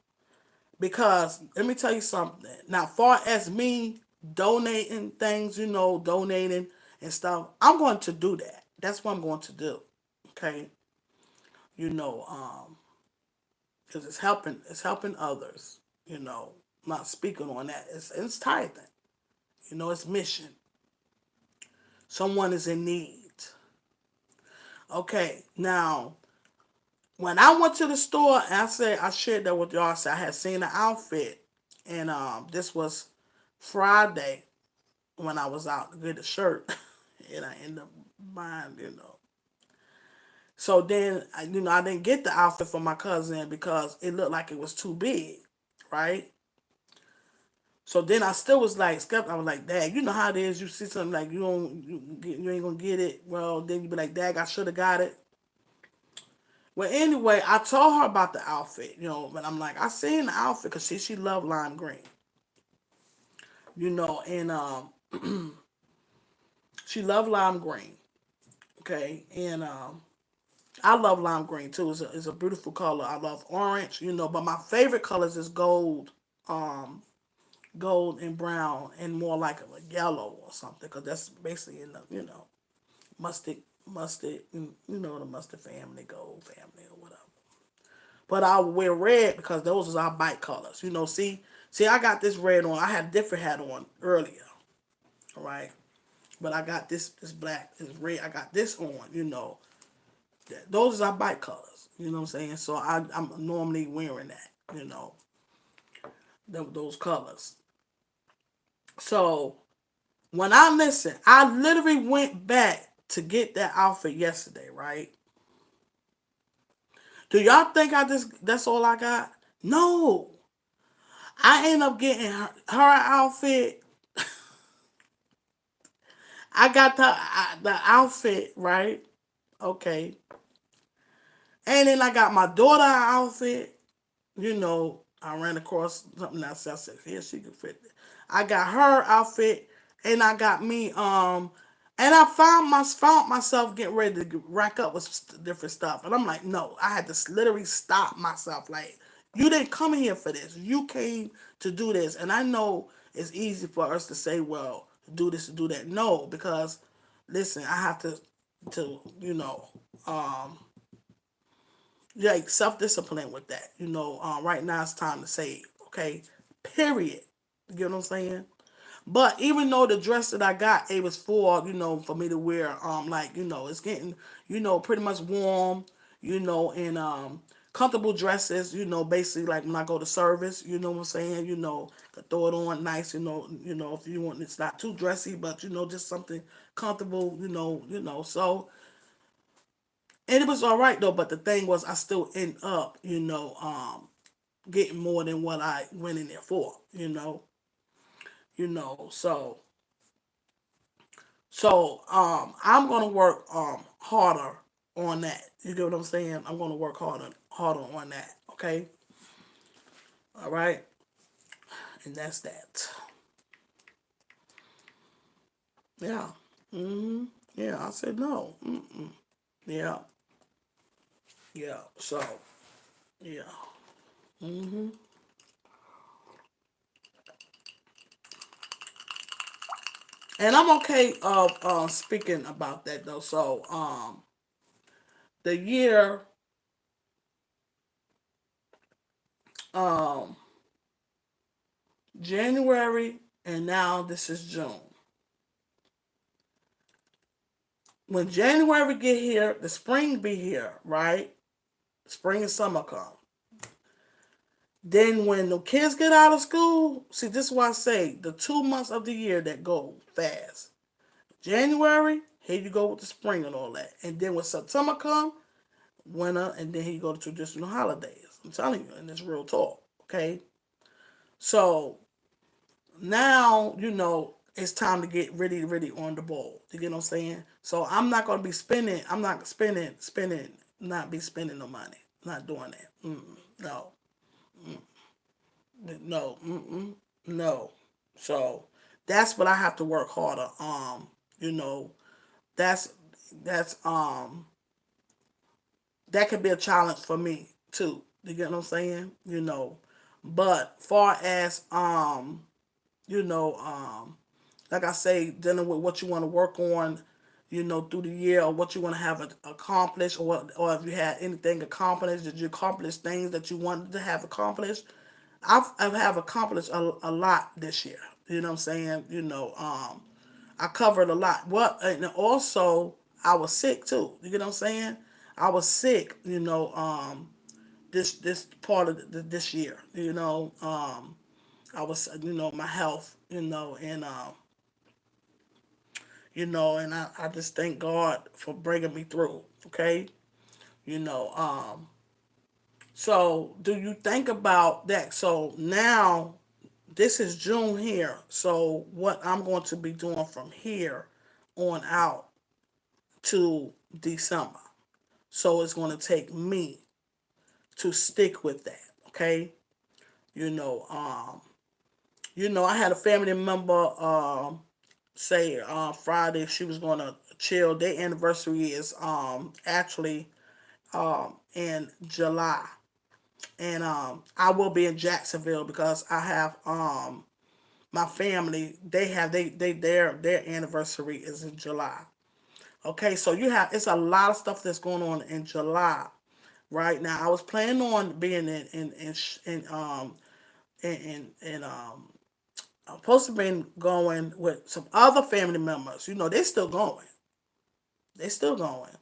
because let me tell you something. Now, far as me donating things, donating and stuff, I'm going to do that. That's what I'm going to do. Okay, you know, because it's helping others. I'm not speaking on that. It's tithing. It's mission. Someone is in need. Okay, now when I went to the store, and I shared that with y'all. I said I had seen an outfit, and this was Friday when I was out to get a shirt, and I ended up buying. So then, I didn't get the outfit for my cousin because it looked like it was too big, right? So then I still was like skeptical. I was like, "Dad, you know how it is. You see something like you ain't gonna get it. Well, then you be like, Dad, I should have got it." Well, anyway, I told her about the outfit, but I'm like, I seen the outfit because she loved lime green, and she loved lime green, okay, and I love lime green too. It's a beautiful color. I love orange, but my favorite colors is gold and brown, and more like a yellow or something, because that's basically in the mustard, the mustard family, gold family, or whatever. But I would wear red because those are our bike colors. See, I got this red on. I had a different hat on earlier, all right? But I got this black, this red. I got this on. Those are our bike colors. You know what I'm saying? So I'm normally wearing that. Those colors. So when I literally went back to get that outfit yesterday, right? Do y'all think that's all I got? No. I end up getting her outfit. I got the outfit, right? Okay. And then I got my daughter outfit. I ran across something else. I said, "Here, she can fit it." I got her outfit, and I got me. And I found myself getting ready to rack up with different stuff, and I'm like, no, I had to literally stop myself. Like, you didn't come here for this. You came to do this, and I know it's easy for us to say, well, do this, do that. No, because listen, I have to. to um like self discipline with that. Right now it's time to save. Okay, period. You get what I'm saying? But even though the dress that I got, it was for for me to wear, like it's getting pretty much warm, and comfortable dresses, basically like when I go to service, you know what I'm saying, could throw it on nice, if you want, it's not too dressy, but just something comfortable, so. And it was all right though, but the thing was, I still end up, getting more than what I went in there for, so I'm gonna work harder on that. You get what I'm saying? I'm gonna work harder on that. Okay, all right, and that's that. Yeah. Yeah, I said no. Yeah, yeah. So yeah. And I'm okay of speaking about that though. So the year um January, and now this is June. When January get here, the spring be here, right? Spring and summer come. Then when the kids get out of school, see, this is why I say the 2 months of the year that go fast. January, here you go with the spring and all that. And then when September come, winter, and then here you go to traditional holidays. I'm telling you, and it's real talk. Okay? So now, it's time to get really, really on the ball. You get what I'm saying? So I'm not gonna be spending, I'm not spending, not be spending no money. Not doing that. No. No, no. So that's what I have to work harder. You know, that's that's that could be a challenge for me too. You get what I'm saying? But far as you know, like I say, dealing with what you want to work on, through the year, or what you want to have accomplished, or if you had anything accomplished, did you accomplish things that you wanted to have accomplished? I have accomplished a lot this year. You know what I'm saying? I covered a lot. What and also I was sick too. You get what I'm saying? I was sick. This part of this year. I was my health. And I just thank God for bringing me through. Okay. You know. So do you think about that? So now this is June here. So what I'm going to be doing from here on out to December. So it's going to take me to stick with that. Okay. You know, um, I had a family member say Friday she was going to chill. Their anniversary is actually in July. And I will be in Jacksonville because I have my family, their anniversary is in July. Okay, so it's a lot of stuff that's going on in July right now. I was planning on being in I'm supposed to be going with some other family members. They're still going. They're still going.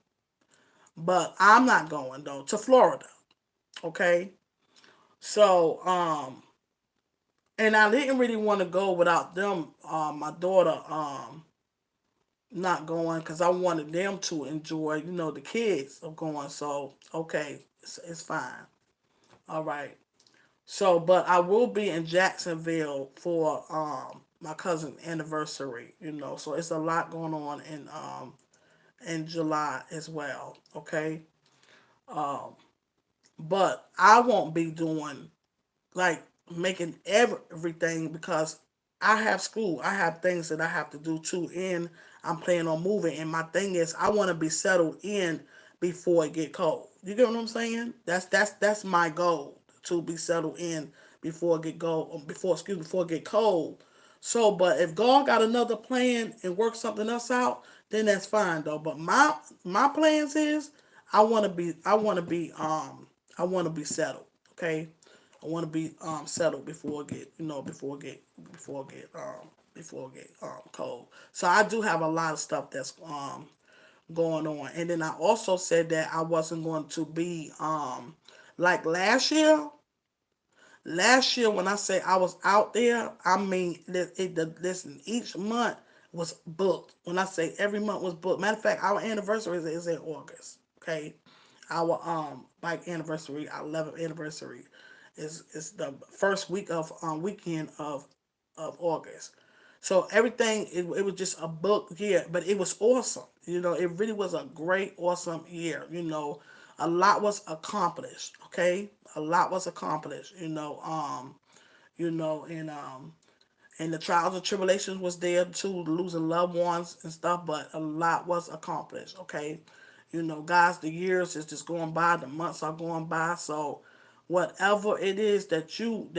But I'm not going though to Florida. Okay. So and I didn't really want to go without them, my daughter, not going because I wanted them to enjoy, the kids of going. So, okay, it's fine. All right. So, but I will be in Jacksonville for my cousin's anniversary, So it's a lot going on in July as well. Okay. Um, but I won't be doing like making everything because I have school. I have things that I have to do too, and I'm planning on moving. And my thing is, I want to be settled in before it get cold. You get what I'm saying? That's my goal, to be settled in before it get cold. So, but if God got another plan and work something else out, then that's fine though. But my plans is I want to be settled. Okay, I want to be settled before I get before I get before I get cold. So I do have a lot of stuff that's going on. And then I also said that I wasn't going to be like last year. Last year, when I say I was out there, I mean, listen, each month was booked. When I say every month was booked, matter of fact, our anniversary is in August. Okay, our bike anniversary, our 11th anniversary, is the first weekend of August. So everything it was just a book year, but it was awesome. It really was a great, awesome year. A lot was accomplished. Okay, a lot was accomplished. And and the trials and tribulations was there too, losing loved ones and stuff, but a lot was accomplished. Okay, guys, the years is just going by, the months are going by, so whatever it is that you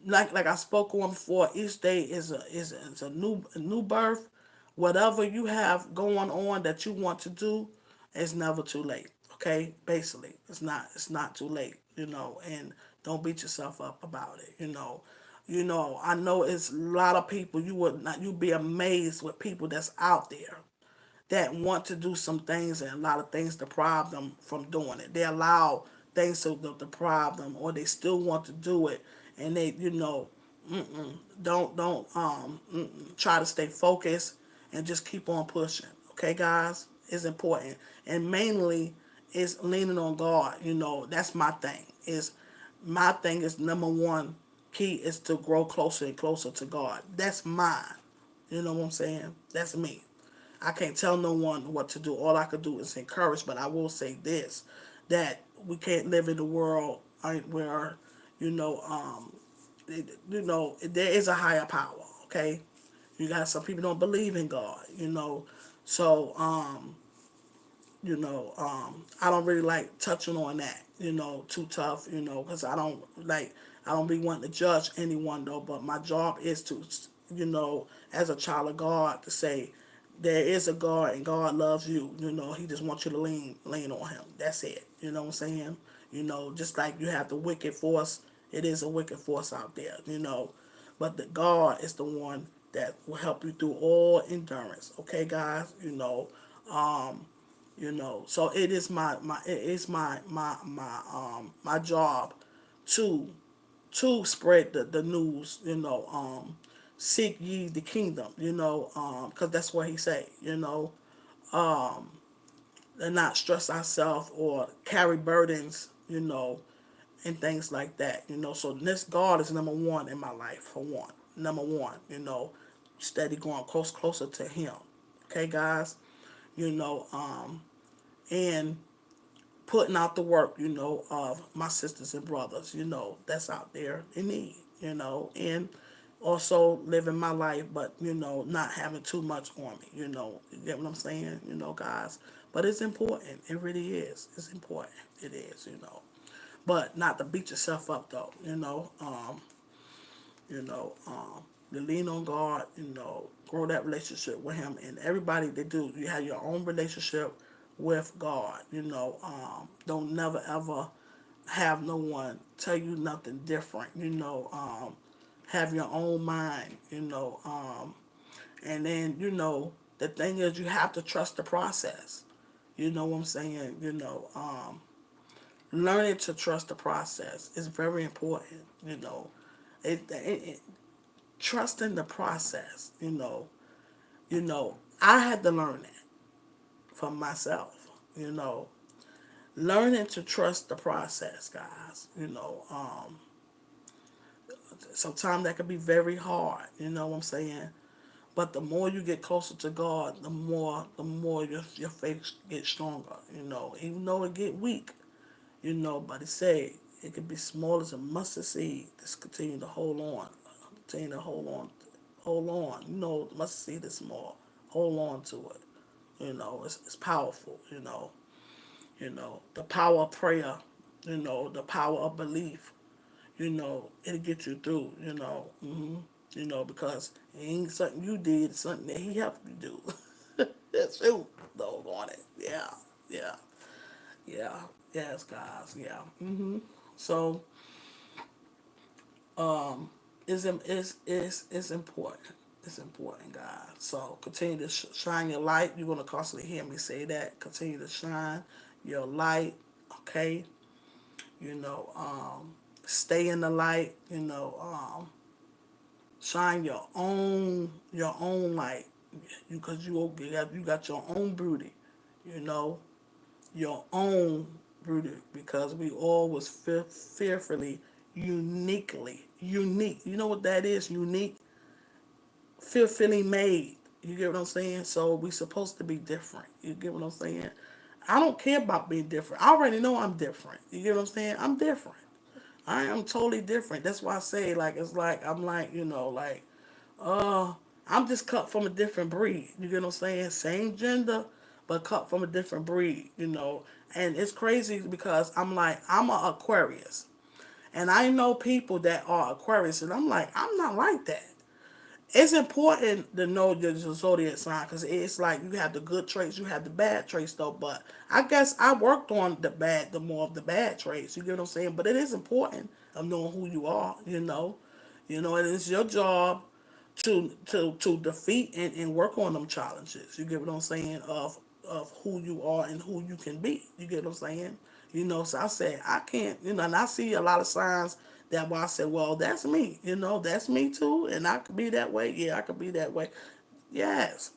like I spoke on before, each day is a new birth. Whatever you have going on that you want to do, it's never too late. Okay, basically, it's not too late. And don't beat yourself up about it. I know it's a lot of people. You'd be amazed with people that's out there that want to do some things, and a lot of things deprive them from doing it. They allow things to deprive them, or they still want to do it, and they, don't try to stay focused and just keep on pushing. Okay, guys, it's important, and mainly is leaning on God. That's my thing is number one key is to grow closer and closer to God. That's mine. You know what I'm saying? That's me. I can't tell no one what to do. All I could do is encourage. But I will say this: that we can't live in a world where, you know, there is a higher power. Okay, you got some people don't believe in God. So I don't really like touching on that, too tough, because I don't be wanting to judge anyone though, but my job is to, as a child of God, to say there is a God and God loves you. He just wants you to lean on Him. That's it. You know what I'm saying? Just like you have the wicked force, it is a wicked force out there. But the God is the one that will help you through all endurance. Okay, guys. So it is my job to spread the news. Seek ye the kingdom. Because that's what He say. And not stress ourselves or carry burdens. And things like that. So this God is number one in my life, for one. Number one. Steady going closer to Him. Okay, guys. You know, and putting out the work, of my sisters and brothers, that's out there in need, and also living my life, but, not having too much on me, you get what I'm saying, guys. But it's important. It really is. It's important. It is, But not to beat yourself up, though, you know, to lean on God, grow that relationship with Him. And everybody they do, you have your own relationship with God, don't never ever have no one tell you nothing different, have your own mind, and then, the thing is you have to trust the process. You know what I'm saying? Learning to trust the process is very important, it trusting the process, I had to learn that for myself, learning to trust the process, guys. Sometimes that can be very hard, you know what I'm saying? But the more you get closer to God, the more your faith gets stronger, even though it get weak, but it say it could be small as a mustard seed. Just continue to hold on. Continue to hold on. The mustard seed is small. Hold on to it. It's powerful. The power of prayer. The power of belief. it'll get you through, because it ain't something you did, it's something that he helped you do. That's you, doggone it. Yeah, yeah, yeah, yes, guys, yeah. So, um, it's important. It's important, guys. So continue to shine your light. You're gonna constantly hear me say that. Continue to shine your light. Okay. You know, stay in the light. Shine your own light. Because you got your own beauty. You know, your own beauty. Because we all was fearfully, uniquely unique. You know what that is? Unique, fearfully made. You get what I'm saying? So we supposed to be different. You get what I'm saying? I don't care about being different. I already know I'm different. You get what I'm saying? I'm different. I am totally different. That's why I say, like, it's like I'm like, uh I'm just cut from a different breed. You get what I'm saying? Same gender, but cut from a different breed. And it's crazy because I'm a Aquarius. And I know people that are Aquarius, and I'm like, I'm not like that. It's important to know your zodiac sign because it's like you have the good traits, you have the bad traits though. But I guess I worked on the more of the bad traits. You get what I'm saying? But it is important of knowing who you are. And it's your job to defeat and work on them challenges. You get what I'm saying? Of who you are and who you can be. You get what I'm saying? So I said I can't. And I see a lot of signs that why I said, well, that's me. That's me too, and I could be that way. Yeah, I could be that way. Yes.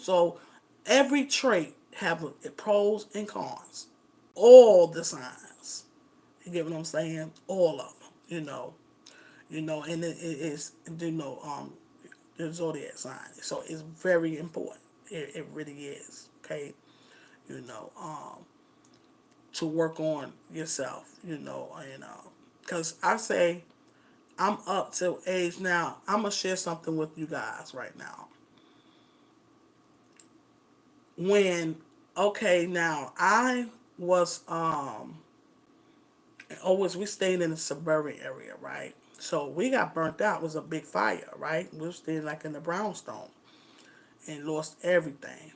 So every trait have pros and cons. All the signs. You get what I'm saying? All of them. And it is the zodiac sign. So it's very important. It really is. Okay. You know, to work on yourself. And because I say I'm up to age now. I'm gonna share something with you guys right now. When okay, now I was always we stayed in the suburban area, right? So we got burnt out. It was a big fire, right? We were staying like in the brownstone and lost everything.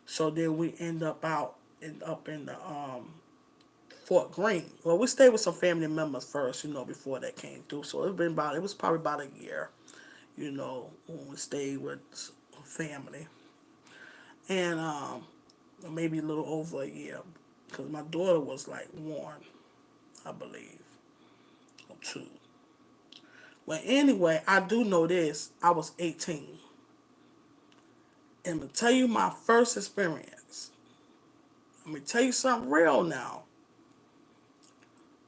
So then we up in the Fort Greene. Well, we stayed with some family members first, before that came through. So it was probably about a year, when we stayed with family, and maybe a little over a year, because my daughter was like 1, I believe, or 2. Well, anyway, I do know this. I was 18, and I'm gonna tell you my first experience. Let me tell you something real now.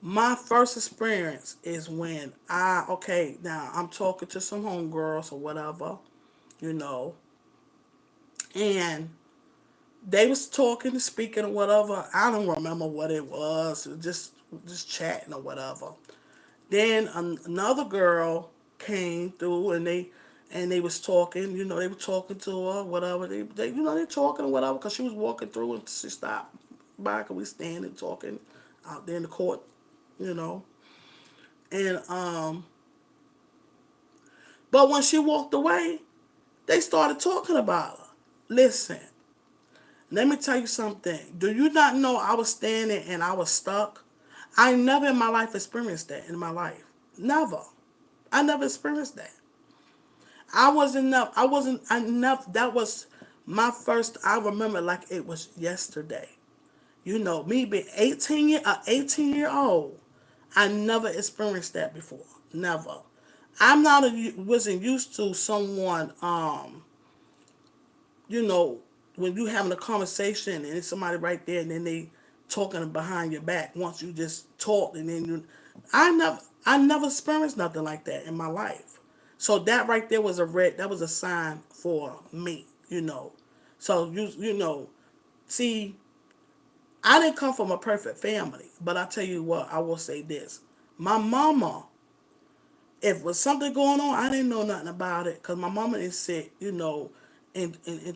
My first experience is when okay, now I'm talking to some homegirls or whatever, you know, and they was talking and speaking or whatever. I don't remember what it was, just chatting or whatever. Then another girl came through and they was talking. They were talking to her, whatever. They talking or whatever because she was walking through and she stopped by. Cause we standing talking out there in the court, you know. And but when she walked away, they started talking about her. Listen, let me tell you something. Do you not know I was standing and I was stuck? I never in my life experienced that in my life. Never. I never experienced that. I wasn't enough. I wasn't enough. That was my first. I remember like it was yesterday. Me being 18 year old. I never experienced that before. Never. Wasn't used to someone. You know, when you having a conversation and it's somebody right there, and then they talking behind your back. Once you just talk, and then I never experienced nothing like that in my life. So that right there was that was a sign for me. So see, I didn't come from a perfect family, but I tell you what, I will say this: my mama, if was something going on, I didn't know nothing about it because my mama is sick, and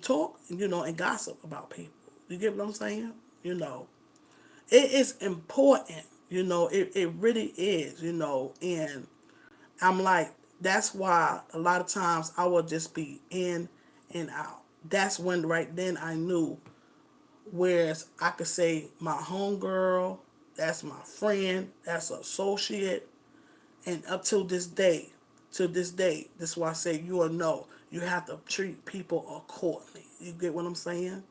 talk, and gossip about people. You get what I'm saying? It is important. It really is, and I'm like, that's why a lot of times I will just be in and out. That's when right then I knew. Whereas I could say my homegirl, that's my friend, that's an associate, and up to this day, this is why I say you will know you have to treat people accordingly. You get what I'm saying?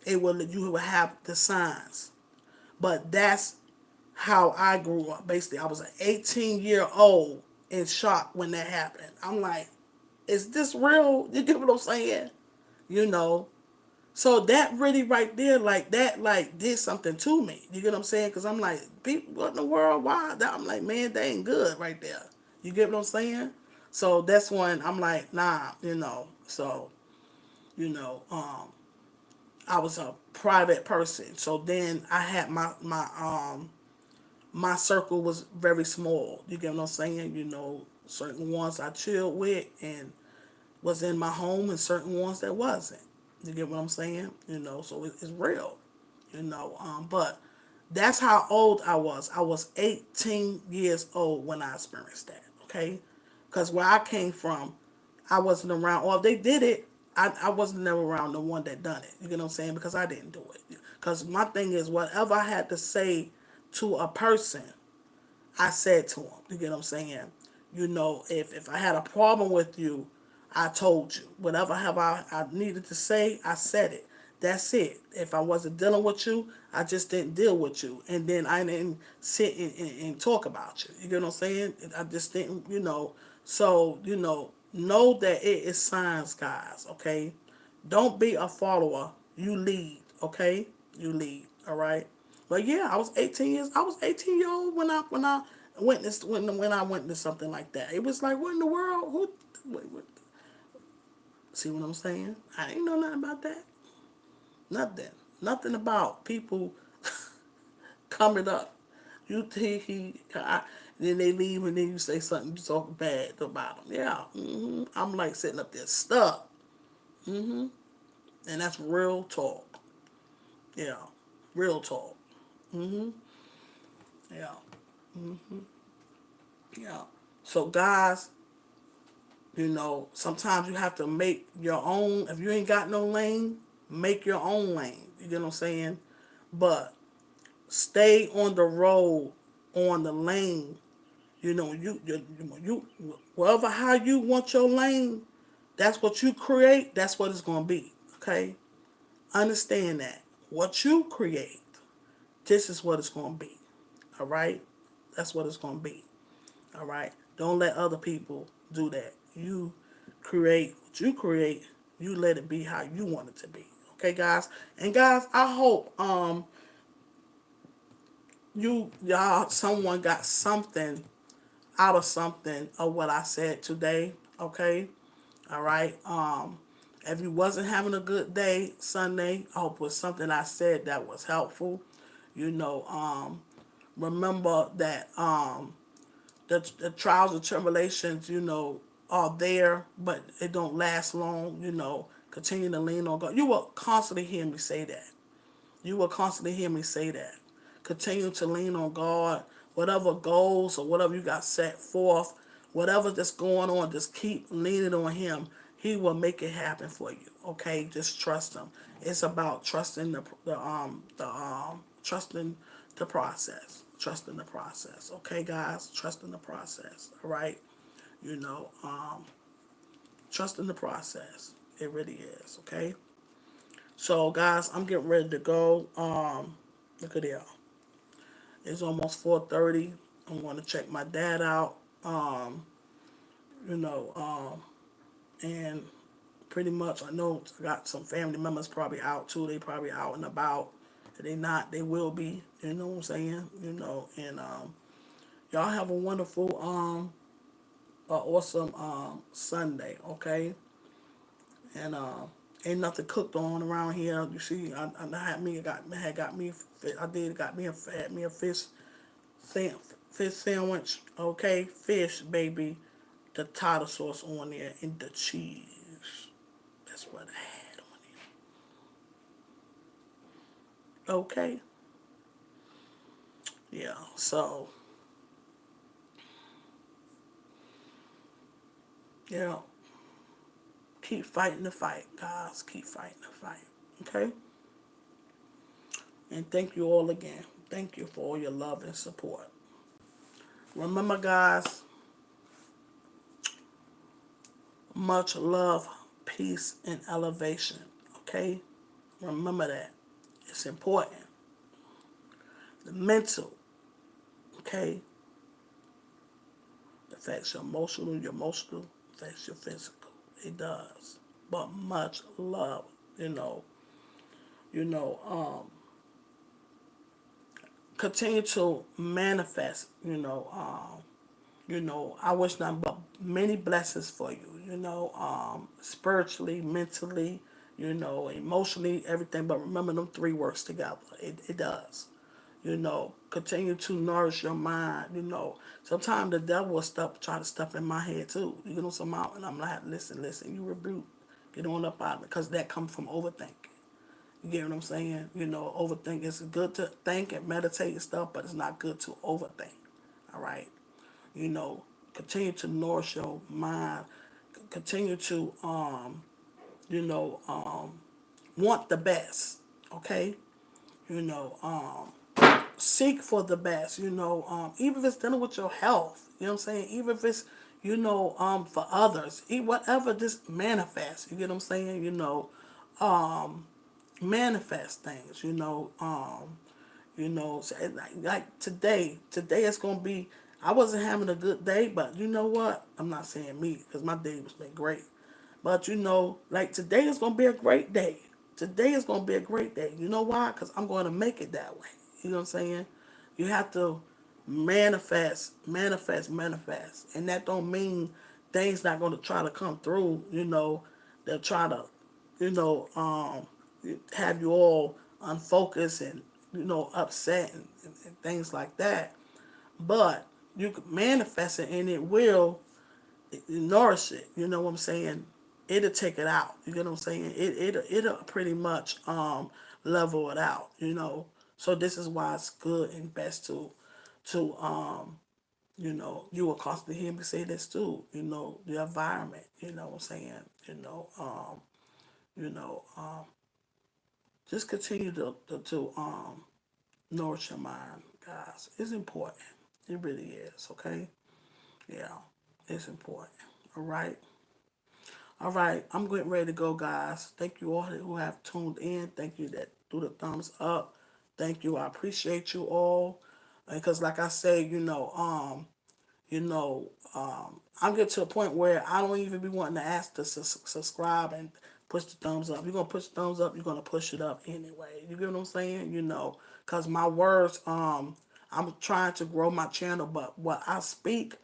You will have the signs, but that's how I grew up. Basically, I was an 18-year-old in shock when that happened. I'm like, is this real? You get what I'm saying? You know. So that really right there, like that, like did something to me. You get what I'm saying? Because I'm like, people, what in the world? Why? I'm like, man, they ain't good right there. You get what I'm saying? So that's when I'm like, nah, So, you know, um, I was a private person. So then I had my circle was very small. You get what I'm saying? Certain ones I chilled with and was in my home, and certain ones that wasn't. You get what I'm saying? So it's real. But that's how old I was. I was 18 years old when I experienced that. Okay, because where I came from, I wasn't around. Or if they did it, I wasn't never around the one that done it. You get what I'm saying? Because I didn't do it. Because my thing is, whatever I had to say to a person, I said to him. You get what I'm saying? If I had a problem with you, I told you. Whatever I needed to say, I said it. That's it. If I wasn't dealing with you, I just didn't deal with you. And then I didn't sit and talk about you. You get what I'm saying? I just didn't. So, know that it is signs, guys, okay? Don't be a follower. You lead, okay? You lead, all right? But yeah, I was 18 year old when I witnessed when I witnessed something like that. It was like, what in the world? See what I'm saying? I didn't know nothing about that. Nothing. Nothing about people coming up. You think then they leave and then you say something you talk bad about them. Yeah, I'm like sitting up there stuck, and that's real talk. Yeah, real talk. Yeah, yeah. So guys, sometimes you have to make your own. If you ain't got no lane, make your own lane. You get what I'm saying? But stay on the road, on the lane. You wherever how you want your lane, that's what you create. That's what it's gonna be. Okay, understand that what you create, this is what it's gonna be. All right, that's what it's gonna be. All right, don't let other people do that. You create what you create. You let it be how you want it to be. Okay, guys, and guys, I hope y'all someone got something out of something of what I said today. Okay. All right. If you wasn't having a good day Sunday, I hope it was something I said that was helpful. You know, remember that the trials and tribulations, are there, but it don't last long. Continue to lean on God. You will constantly hear me say that. You will constantly hear me say that. Continue to lean on God. Whatever goals or whatever you got set forth, whatever that's going on, just keep leaning on Him. He will make it happen for you. Okay, just trust Him. It's about trusting trusting the process. Trusting the process. Okay, guys, trusting the process. All right, you know, um, trusting the process. It really is. Okay. So, guys, I'm getting ready to go. Look at there. It's almost 4:30. I'm going to check my dad out. Um, you know, and pretty much I know I got some family members probably out too. They probably out and about. If they not, they will be. You know what I'm saying? And y'all have a wonderful, awesome Sunday. Okay, and ain't nothing cooked on around here. You see, I had me got me. I did got me had me a fish sandwich. Okay, fish baby, the tartar sauce on there and the cheese. That's what I had on there. Okay, Yeah, so, you know, keep fighting the fight, guys. Keep fighting the fight. Okay? And thank you all again. Thank you for all your love and support. Remember, guys, much love, peace, and elevation. Okay? Remember that. It's important. The mental, okay, affects your emotional affects your physical. It does. But much love, you know, you know, continue to manifest, I wish nothing but many blessings for you, spiritually, mentally, emotionally, everything. But remember, them three works together. It does. Continue to nourish your mind. Sometimes the devil will try to stuff in my head too. Somehow, and I'm like, listen, you rebuke, get on up out of it, because that comes from overthinking. You get what I'm saying? Overthink. It's good to think and meditate and stuff, but it's not good to overthink. All right. You know, continue to nourish your mind. Continue to, want the best. Okay. You know, seek for the best. Even if it's dealing with your health. You know what I'm saying? Even if it's, for others, whatever, just manifest. You get what I'm saying? Manifest things. So like today it's gonna be. I wasn't having a good day, but you know what? I'm not saying me, because my day was been great. But like today is gonna be a great day. Today is gonna be a great day. You know why? Because I'm going to make it that way. You know what I'm saying? You have to manifest, manifest, manifest, and that don't mean things not gonna try to come through. They'll try to, you know, um, have you all unfocused and upset and things like that. But you can manifest it, and it will nourish it. You know what I'm saying? It'll take it out. You get what I'm saying? It'll pretty much level it out. So this is why it's good and best to you will constantly hear me say this too. The environment. You know what I'm saying? You know just continue to nourish your mind, guys. It's important. It really is. Okay. Yeah, it's important. All right. All right, I'm getting ready to go, guys. Thank you all who have tuned in. Thank you that threw the thumbs up. Thank you. I appreciate you all. Because, like I say, I'm getting to a point where I don't even be wanting to ask to subscribe and push the thumbs up. You're gonna push the thumbs up. You're gonna push it up anyway. You get what I'm saying? Because my words, I'm trying to grow my channel, but what I speak,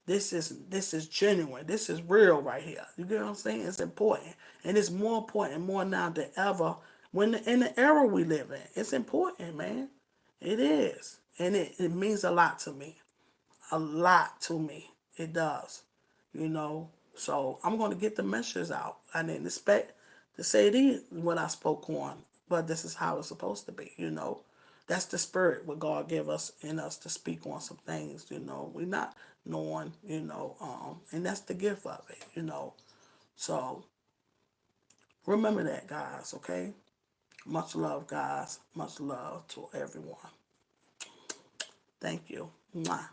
this is genuine. This is real right here. You get what I'm saying? It's important, and it's more important more now than ever. In the era we live in, it's important, man. It is, and it means a lot to me, a lot to me. It does, you know. So I'm going to get the messages out. I didn't expect to say these what I spoke on, but this is how it's supposed to be. That's the spirit what God gave us in us to speak on some things. We're not knowing, and that's the gift of it. So remember that, guys, okay? Much love, guys. Much love to everyone. Thank you. Mwah.